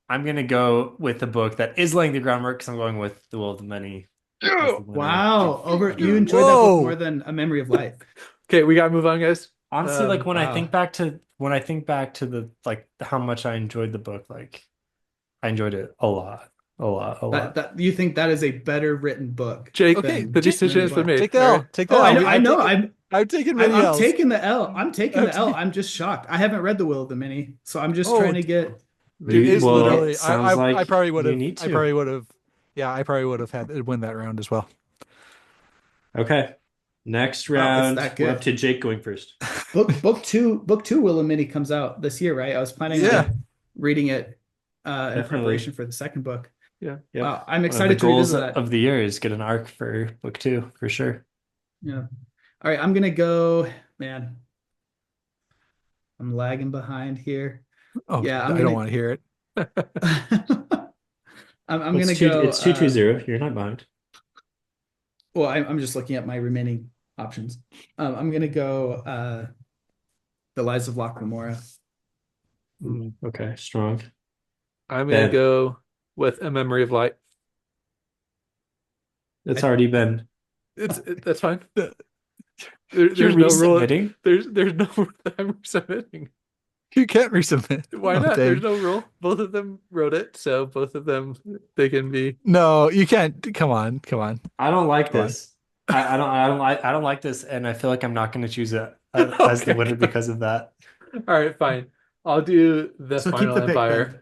I'm going to go with the book that is laying the groundwork because I'm going with The Will of the Many. as the winner. Wow, you enjoyed that book more than A Memory of Life. Okay, we gotta move on, guys. Honestly, like when I Wow. think back to when I think back to the how much I enjoyed the book, I enjoyed it a lot, a lot, a lot. That you think that is a better written book Jake, Okay, than the decision Many has been Black? made. take the All L. right. Take the Oh, L. I know. I'm taking many I'm L's. taking the L. I'm taking the L. taking- I'm just shocked. I haven't read The Will of the Many, so I'm just Oh, trying to get. Dude, it's Well, literally. sounds like I probably would you have. need I to. probably would have. Yeah, I probably would have had it win that round as well. Okay. Next Wow, it's round, that we're good. up to Jake going first. Book two Will and Minnie comes out this year, right? I was planning Yeah. on reading it in Definitely. preparation for the second book. Yeah. Yep. Wow, I'm One of the excited to goals revisit that. of the year is get an arc for book 2 for sure. Yeah. All right, I'm gonna go, man. I'm lagging behind here. Oh, Yeah, I I'm don't gonna want to hear it. I'm It's gonna two, go it's 220. You're not behind. well, I'm just looking at my remaining options. I'm gonna go The Lies of Locke Lamora. Okay, strong. I'm gonna Ben. go with A Memory of Light. It's already been. That's fine. You're There's no rule. resubmitting? There's no rule that I'm submitting. You can't resubmit. Why Oh, not? dang. There's no rule. Both of them wrote it, so both of them they can be. No, you can't. Come on. I don't like Come on. this. I don't like this, and I feel like I'm not going to choose it as the Okay. winner because of that. All right, fine. I'll do the So keep Final the pick, Empire.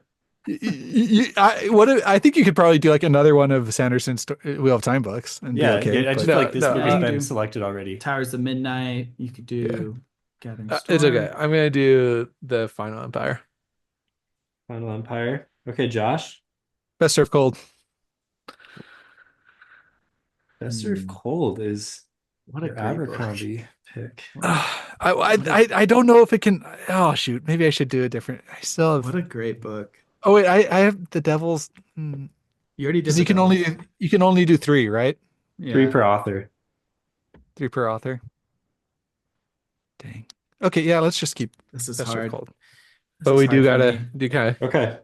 I think you could probably do like another one of Sanderson's Wheel of Time books and Yeah, be okay. I just but- feel like this no, book has you been do. selected already. Towers of Midnight. You could do Gathering Storm. It's okay. I'm gonna do the Final Empire. Final Empire. Okay, Josh. Best Served Cold. Best Served Cold is What a your great book. Abercrombie pick. I don't know if it can. Oh shoot, maybe I should do a different. I still have. What a great book. Oh wait, I have the Devils. You already did Because the you can only do 3, right? Yeah. 3 per author. 3 per author. Dang. Okay, yeah, let's just keep This is Best Served hard. Cold. This But is we do hard for gotta me. do kind of. Okay.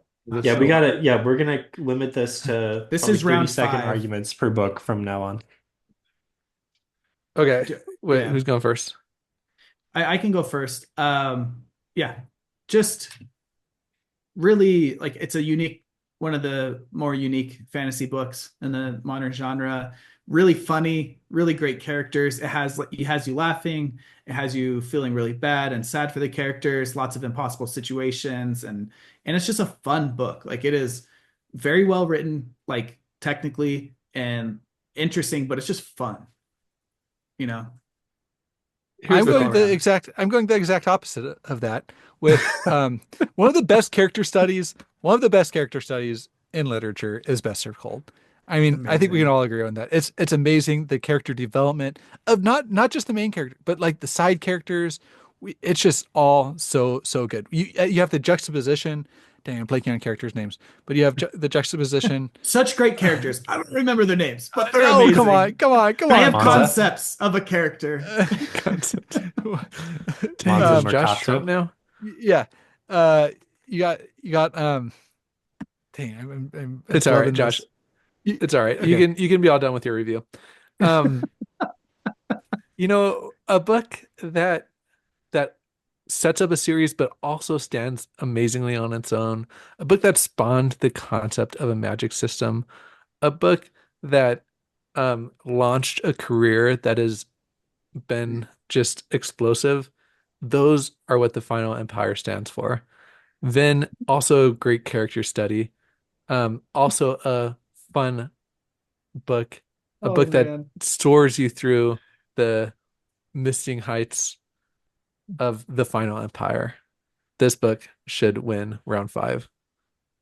Yeah, we gotta. Yeah, we're gonna limit this to This probably is round 30-second 5. arguments per book from now on. Okay. Wait, Yeah. who's going first? I can go first. Yeah, just really like it's a unique, one of the more unique fantasy books in the modern genre. Really funny, really great characters. It has you laughing. It has you feeling really bad and sad for the characters. Lots of impossible situations, and it's just a fun book. Like it is very well written, like technically and interesting, but it's just fun. You know. I'm the going call the exact opposite of that with one of the best character studies in literature is Best Served Cold. I mean, I think we can all agree on that. It's amazing, the character development of not just the main character, but like the side characters. It's just all so good. You have the juxtaposition. Dang, I'm blanking on characters' names, but you have the juxtaposition. Such great characters. I don't remember their names, but they're Oh, amazing. come on! I have Monza. concepts of a character. Dang, Monza Is Josh Mercato. Trump now? yeah. You got dang, It's all right, loving Josh. this. It's all right. Okay. You can be all done with your review. A book that sets up a series but also stands amazingly on its own. A book that spawned the concept of a magic system. A book that launched a career that has been just explosive. Those are what the Final Empire stands for. Then also great character study. Also a fun book, a book that soars you through the misting heights of the Final Empire. This book should win round 5.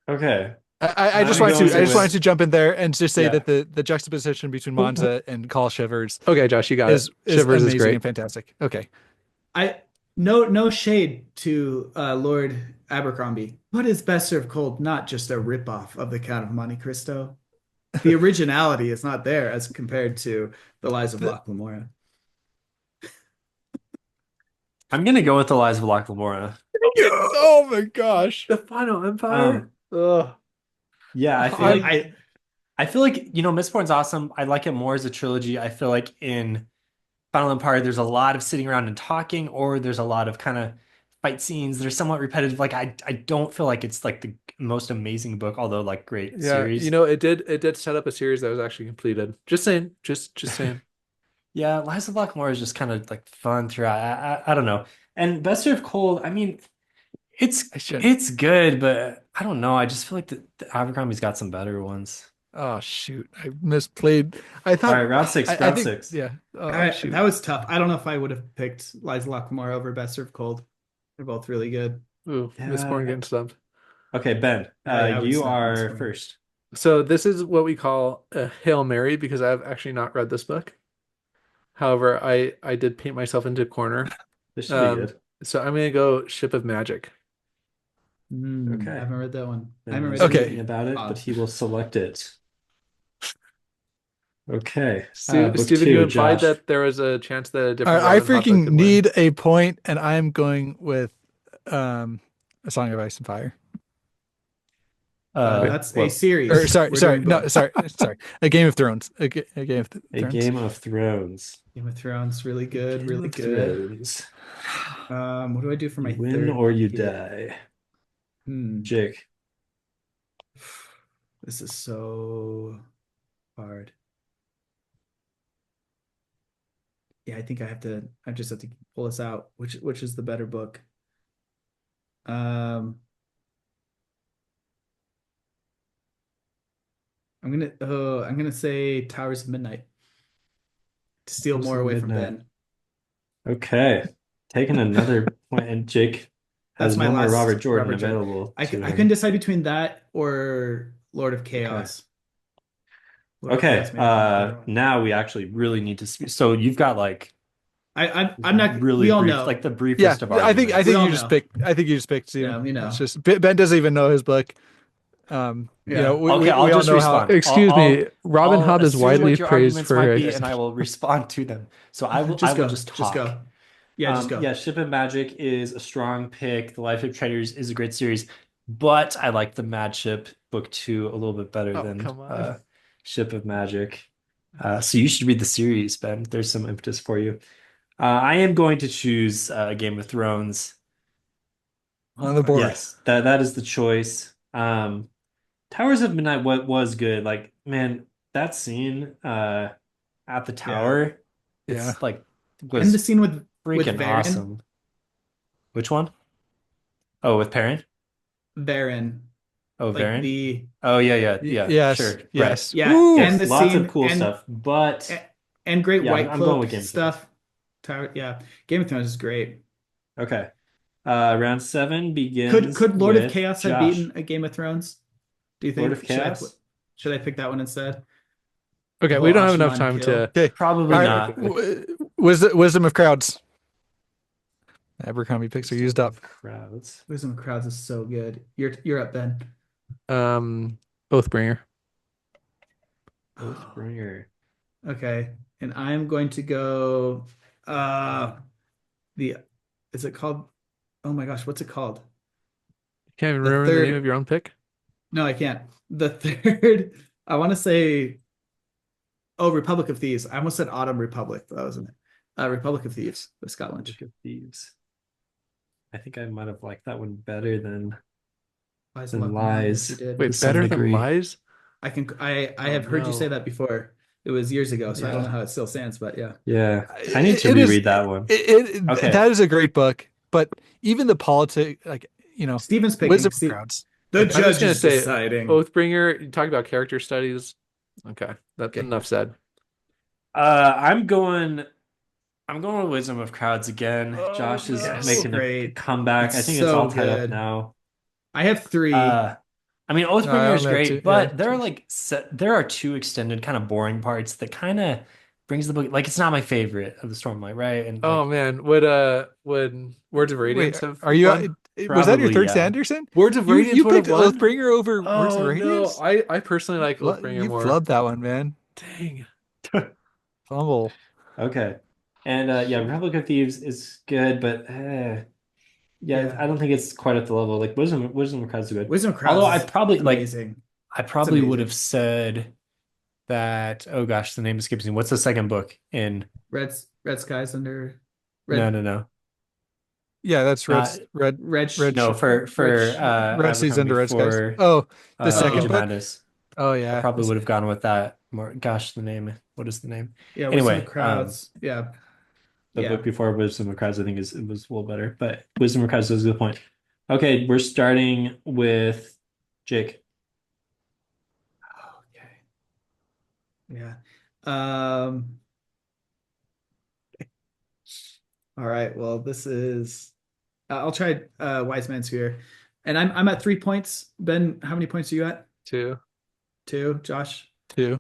Okay. I just I'm wanted to going with- wanted to jump in there and just say Yeah. that the juxtaposition between Monza and Call Shivers Okay, Josh, you got is it. Shivers is amazing great. and fantastic. Okay. No shade to Lord Abercrombie, but is Best Served Cold not just a ripoff of the Count of Monte Cristo? The originality is not there as compared to The Lies of Locke Lamora. I'm gonna go with the Lies of Locke Lamora. Oh my gosh. The Final Empire. Ugh. Yeah, I feel I- like I feel like Mistborn's awesome. I like it more as a trilogy. I feel like in Final Empire, there's a lot of sitting around and talking, or there's a lot of kind of fight scenes that are somewhat repetitive. Like I don't feel like it's like the most amazing book, although like great Yeah, series. it did set up a series that was actually completed. Just saying, just saying. Yeah, Lies of Locke is just kind of like fun throughout. I don't know. And Best Served Cold, I mean, it's I should. it's good, but I don't know. I just feel like the Abercrombie's got some better ones. Oh shoot, I misplayed. I All thought right, round six, I round think six. yeah. Oh shoot. That was tough. I don't know if I would have picked Liza Lockmore over Best Served Cold. They're both really good. Ooh, Miss Corn Yeah. getting stumped. Okay, Ben, I would you snap on this are one. first. So this is what we call a Hail Mary because I've actually not read this book. However, I did paint myself into a corner. This should be good. So I'm gonna go Ship of Magic. Okay. I haven't read that one. I Ben haven't knows read Okay. nothing about it, but he will select it. Okay. Book Steven, two, you implied Josh. that there was a chance that a All different right, I Robin Hood book freaking could win. need a point, and I'm going with A Song of Ice and Fire. That's a what- series. Or sorry, We're sorry, doing no, both. sorry. A Game of Thrones. A Game of A Thrones. Game of Thrones. Game of Thrones, really good, Game really of good. Thrones. What do I do for my You win third or you pick? die. Hmm. Jake. This is so hard. Yeah, I think I just have to pull this out. Which is the better book? I'm gonna say Towers of Midnight to steal Towers more of away from Midnight. Ben. Okay. Taking another point, and Jake That's has my one more last Robert Jordan Robert Jordan. available I to I him. couldn't decide between that or Lord of Chaos. Lord of Okay. Chaos made me think better one. Now we actually really need to speak. So you've got like I'm not. really We all brief, know. like the Yeah, briefest of I think arguments. We you all just know. picked. I think you just picked Steven. Yeah, we know. It's just Ben doesn't even know his book. Yeah. Okay, I'll we all just know how. respond. Excuse me, Robin I'll Hood is assume widely what your praised arguments for might her be, and I will respond to them. So I will Just go. just Just talk. go. Yeah, just go. Yeah, Ship of Magic is a strong pick. The Life of Traders is a great series, but I like the Mad Ship book 2 a little bit better Oh, than come on. Ship of Magic. So you should read the series, Ben. There's some impetus for you. I am going to choose Game of Thrones. On the board. Yes, that is the choice. Towers of Midnight was good. Like, man, that scene at the tower, Yeah. it's like And was the scene with freaking Varen. awesome. Which one? Oh, with Perrin? Varen. Oh, Like Varen? the Oh, yeah, Yes. sure. Right. Yes. yeah, Ooh. and the Lots scene of cool and stuff, but and great Yeah, White I'm going Cloak with Game of Thrones. stuff. Tower, yeah. Game of Thrones is great. okay. Round 7 begins Could Lord of with Chaos have Josh. beaten a Game of Thrones? Do you Lord think? of Chaos? Should I pick that one instead? Okay, Well, we don't have enough Ashman time kill. to. Okay. Probably All right. not. Wisdom of Crowds. Abercrombie picks are used up. Crowds. Wisdom of Crowds is so good. You're up, Ben. Oathbringer. Oathbringer. Okay, and I'm going to go. The is it called? Oh my gosh, what's it called? Can't even The remember the third- name of your own pick. No, I can't. The third. I want to say. Oh, Republic of Thieves. I almost said Autumn Republic, but that wasn't it. Republic of Thieves of Scotland. Book of Thieves. I think I might have liked that one better than Lies than Love Me, Lies. yes, you did. Wait, To some better degree. than Lies? I Oh, have heard you say no. that before. It was years ago, so I don't Yeah. know how it still stands, but yeah. Yeah, I need to It is- reread that one. Okay. That is a great book, but even the politics, like Steven's picking. Wisdom of Steve- Crowds. the I'm just judge gonna is say deciding. Oathbringer. You talk about character studies. Okay, that's Okay. enough said. I'm going with Wisdom of Crowds again. Oh, Josh is yes. making a Great. comeback. It's I think it's so all tied up good. now. I have three. I mean, Oathbringer is only have great, two, but yeah. there are there are two extended kind of boring parts that kind of brings the book. Like, it's not my favorite of the Stormlight, right? And Oh like, man, would Words of Radiance Wait, have are you? won? Was that your Probably, third yeah. Sanderson? Words of You Radiance would have picked won? Oathbringer over Words of Oh no, Radiance? I personally like Oathbringer You more. flubbed that one, man. Dang. Fumble. okay, and yeah, Republic of Thieves is good, but Yeah. I don't think it's quite at the level. Like Wisdom of Crowds is good. Wisdom of Crowds Although I is probably amazing. I probably would amazing. have said that. Oh gosh, the name escapes me. What's the second book in? Red Skies under No. Yeah, that's red. Not- Red. Red. Red. No, for Red Seas under Red Skies. Abercrombie for Oh, the Oh. second Age of book. Madness. Oh I yeah. probably would have gone with that more. Gosh, the name. What is the name? Yeah, Wisdom Anyway, of Crowds. Yeah. the Yeah. book before Wisdom of Crowds, I think it was a little better, but Wisdom of Crowds is a good point. Okay, we're starting with Jake. Okay. Yeah. Um. All right. Well, this is. I'll try Wise Man's Sphere, and I'm at 3 points. Ben, how many points are you at? 2. 2. Josh, 2.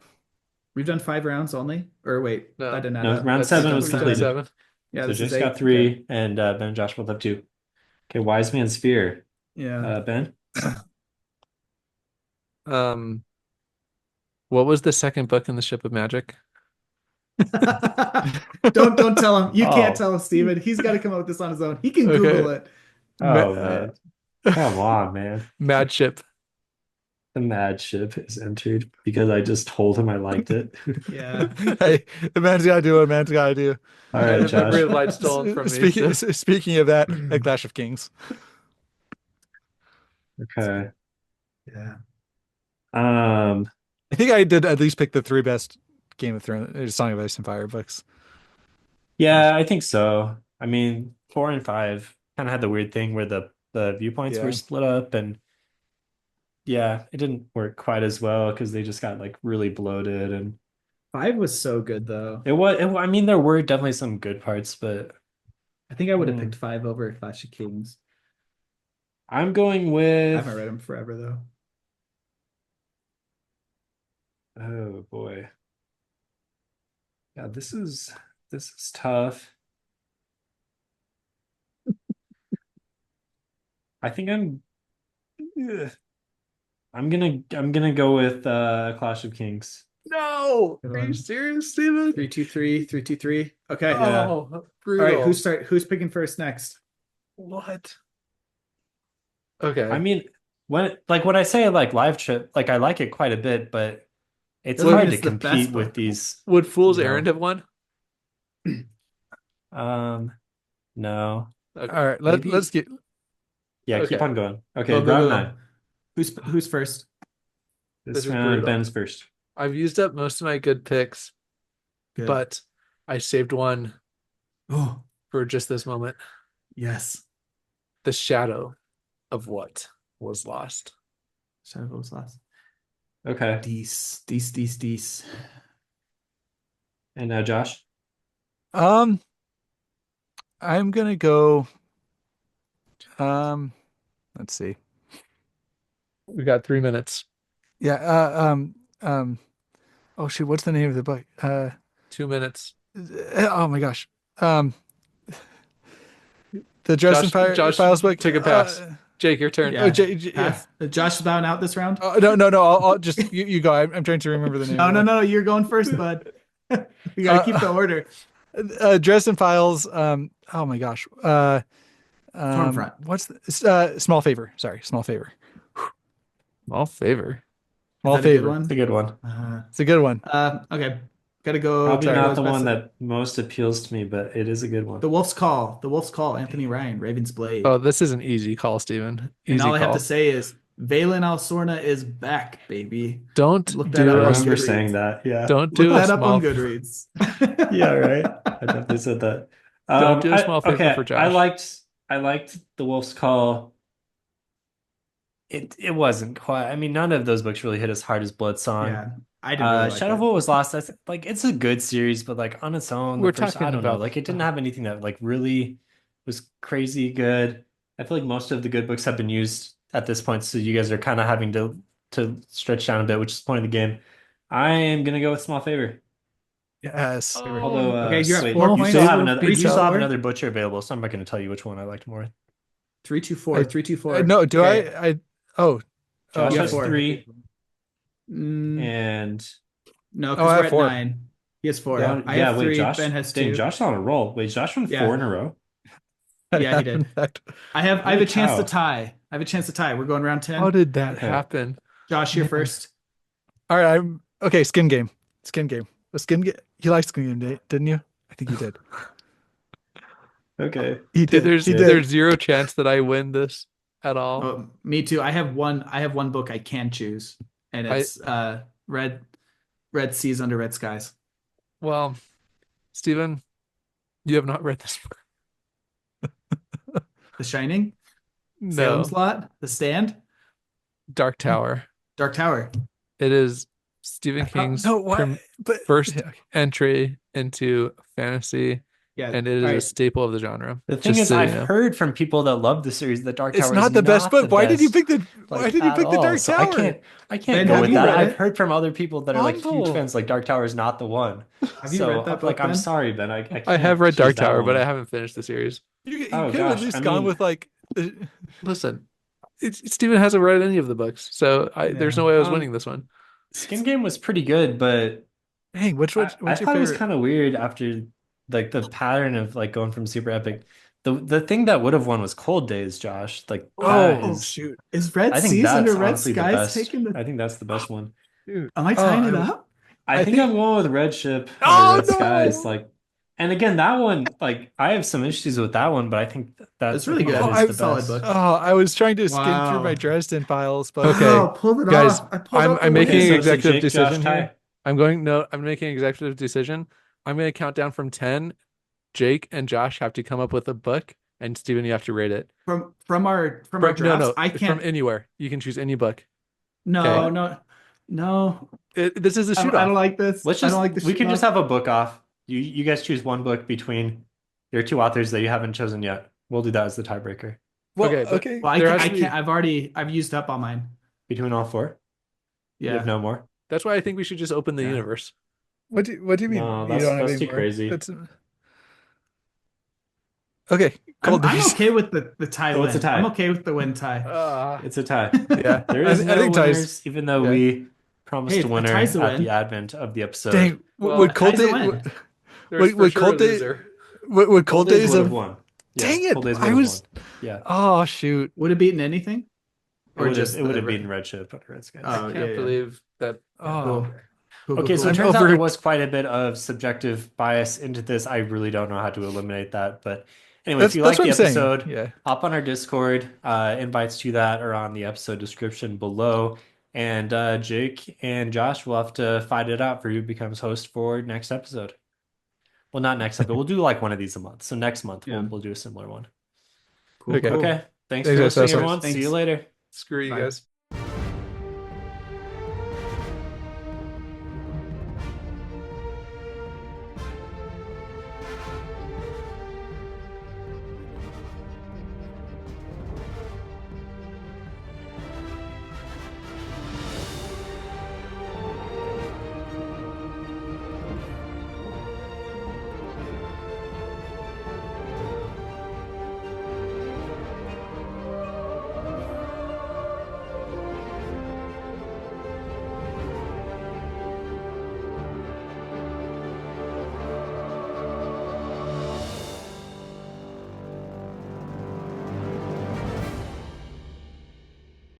we've done 5 rounds only. Or wait, No. that didn't add No, up. round That's 7 was we've done completed. 7. Yeah, So this is Jake's got 8. 3, Okay. and Ben and Josh both have 2. Okay, Wise Man Sphere. Yeah. Ben? What was the second book in the Ship of Magic? Don't tell him. You can't Oh. tell him, Steven. He's got to come up with this on his own. He can Okay. Google it. Oh, Ma- man. Come on, man. Mad Ship. The Mad Ship is entered because I just told him I liked it. Yeah. Hey, the man's got to do what a man's got to do. All I right, had Josh. memory of light stolen from me. Speaking of that, a Clash of Kings. Okay. Yeah. I think I did at least pick the 3 best Game of Thrones, Song of Ice and Fire books. Yeah, I think so. I mean, 4 and 5 kind of had the weird thing where the viewpoints Yeah. were split up, and yeah, it didn't work quite as well because they just got like really bloated, and 5 was so good though. I mean, there were definitely some good parts, but I think I would have Mm. picked 5 over Clash of Kings. I'm going I with. haven't read them forever though. Oh boy. Yeah, this is tough. I think ugh. I'm gonna go with Clash of Kings. No! Good Are you one. serious, Steven? 3-2-3, 3-2-3. Okay. Yeah. Oh, All brutal. right, who's picking first next? What? Okay. I mean, when I say I like Live Trip, like I like it quite a bit, but it's Doesn't hard mean to it's the best compete with book. these. Would Fool's No. Errand have won? No. Okay. All right, Maybe- let's get. Yeah, keep Okay. on going. Okay, Go, go, round go. 9. Who's first? This This is round, brutal. Ben's first. I've used up most of my good picks, Good. but I saved one Oh, for just this moment. yes. The Shadow of What Was Lost. Shadow was last. Okay, Dees. and now Josh. I'm gonna go. Let's see. We got 3 minutes. Yeah. Oh shoot, what's the name of the book? 2 minutes. Oh my gosh. The Dresden Josh, Files book. take a pass. Jake, your turn. Yeah. Oh, yeah. Pass. Josh is bowing out this round. No. I'll just you go. I'm trying to remember the name. No. You're going first, bud. You gotta keep the order. Dresden Files. Oh my gosh. Stormfront. What's the, Small Favor? Sorry, Small Favor. All favor. Small Is that a good Favor. one? It's a good one. It's a good one. Okay. Gotta go. Probably check not what's the one best. that most appeals to me, but it is a good one. The Wolf's Call. The Wolf's Call. Anthony Ryan. Raven's Blade. Oh, this is an easy call, Steven. Easy and all I have call. to say is Valen Alsorna is back, baby. Don't Look I that do up on a, remember Goodreads. saying that. Yeah. don't Look do a that up small on Goodreads. Yeah, right. I definitely said that. Don't do a small favor okay, for Josh. I liked The Wolf's Call. It wasn't quite. I mean, none of those books really hit as hard as Blood Song. Yeah, I didn't really like Shadow of it. What Was Lost. That's like it's a good series, but like on its own, We're the first, talking I don't know. about- Like it didn't have anything that like really was crazy good. I feel like most of the good books have been used at this point, so you guys are kind of having to stretch down a bit, which is the point of the game. I am gonna go with Small Favor. Yes. Although, Okay, you're at wait, 4 you points. still have another. Three, You still two, have four? another butcher available, so I'm not going to tell you which one I liked more. 3-2-4. 3-2-4. No, do Okay. I? Oh, Josh you have has 4. 3, Mm, and no, Oh, I because we're have at 4. 9. He has 4. yeah, I have wait, 3. Josh. Ben has Dang, 2. Josh on a roll. Wait, Josh won Yeah. 4 in a row. Yeah, he did. I have a Holy chance to cow. tie. I have a chance to tie. We're going round 10. How did that Okay. happen? Josh, you're first. All right, I'm okay. Skin game. The skin game. You liked skin game, didn't you? I think you did. Okay. He Dude, did. there's He did. there's zero chance that I win this at all. Oh, me too. I have one book I can choose, and I it's Red Seas Under Red Skies. well, Steven, you have not read this book. The Shining, Salem's No, Lot, The Stand, Dark Tower. Dark Tower. It is Stephen King's No, what? But first yeah. entry into fantasy, Yeah. and it is all a right. staple of the genre. The thing Just is, so you I've know. heard from people that love the series that Dark It's Tower not is the best book. the Why did you best, pick the Why did you at pick the all. Dark So Tower? I can't Ben, go have with you that. read I've it? heard from other people that are like huge Humble. fans, like Dark Tower is not the one. Have you So read that book, I'm Ben? sorry, Ben. I can't I have read choose Dark that Tower, but one. I haven't finished the series. You Oh, could have at gosh, least I gone mean- with like Listen, Steven hasn't read any of the books, so there's no way I was winning this one. Skin Game was pretty good, but dang, what's I your thought it was favorite? kind of weird after like the pattern of like going from super epic. The thing that would have won was Cold Days, Josh. Like that Oh is, shoot. Is Red I think Seas that's Under Red honestly the Skies best. taking the? I think that's the best one. Dude. Am I Oh, tying it I- up? I think think- I'm going with Red Ship Oh, under Red no! Skies. Like, and again, that one, like, I have some issues with that one, but I think that's It's really I think good. that is It's the a solid best. book. Oh, I was trying to skim through Wow. my Dresden files, but Okay. Wow, pulled it Guys, off. I pulled off the I'm making win. an so executive Jake, Josh, decision tie. here. I'm making an executive decision. I'm going to count down from 10. Jake and Josh have to come up with a book, and Steven, you have to rate it. from our No, drafts. no, I from can't. anywhere. You can choose any book. No, Okay. no. This is a I shoot don't off. like this. Let's I just don't like the we can just shoot-off. have a book off. You guys choose one book between your two authors that you haven't chosen yet. We'll do that as the tiebreaker well, Okay, but- okay. Well, There I has to be- can't. I've used up all mine. between all four. You Yeah. have no more. That's why I think we should just open the Yeah. universe. What do you mean No, you that's- don't have that's any too more? crazy. That's okay. I'm Days. okay with the tie So win. it's a tie. I'm okay with the win tie. It's a tie. Yeah. There is I no think ties- winners, even though Yeah. we promised Hey, a a winner tie's a at win. the advent of the episode. Dang, Well, would Cold ties a Days win. There's Wait, for sure a Cold Day- loser. would Cold Days would have of won. Yeah, Dang it, Cold Days I would have was- won. Yeah. Oh shoot. Would it beaten anything? It would the have red- beaten Red Ship under Red Skies. Oh, I can't believe that. Oh. Cool, Okay, so it cool. turns out Over- there was quite a bit of subjective bias into this. I really don't know how to eliminate that. But anyway, if you like what the I'm saying. episode, Yeah. hop on our Discord. Invites to that are on the episode description below. And Jake and Josh will have to fight it out for who becomes host for next episode. Well, not next episode. We'll do like one of these a month. So next month Yeah. we'll do a similar one. Cool, Okay. cool. Okay. Thanks Thanks, for guys. listening, That's all. everyone. See you Thanks. later. Screw you Bye. guys.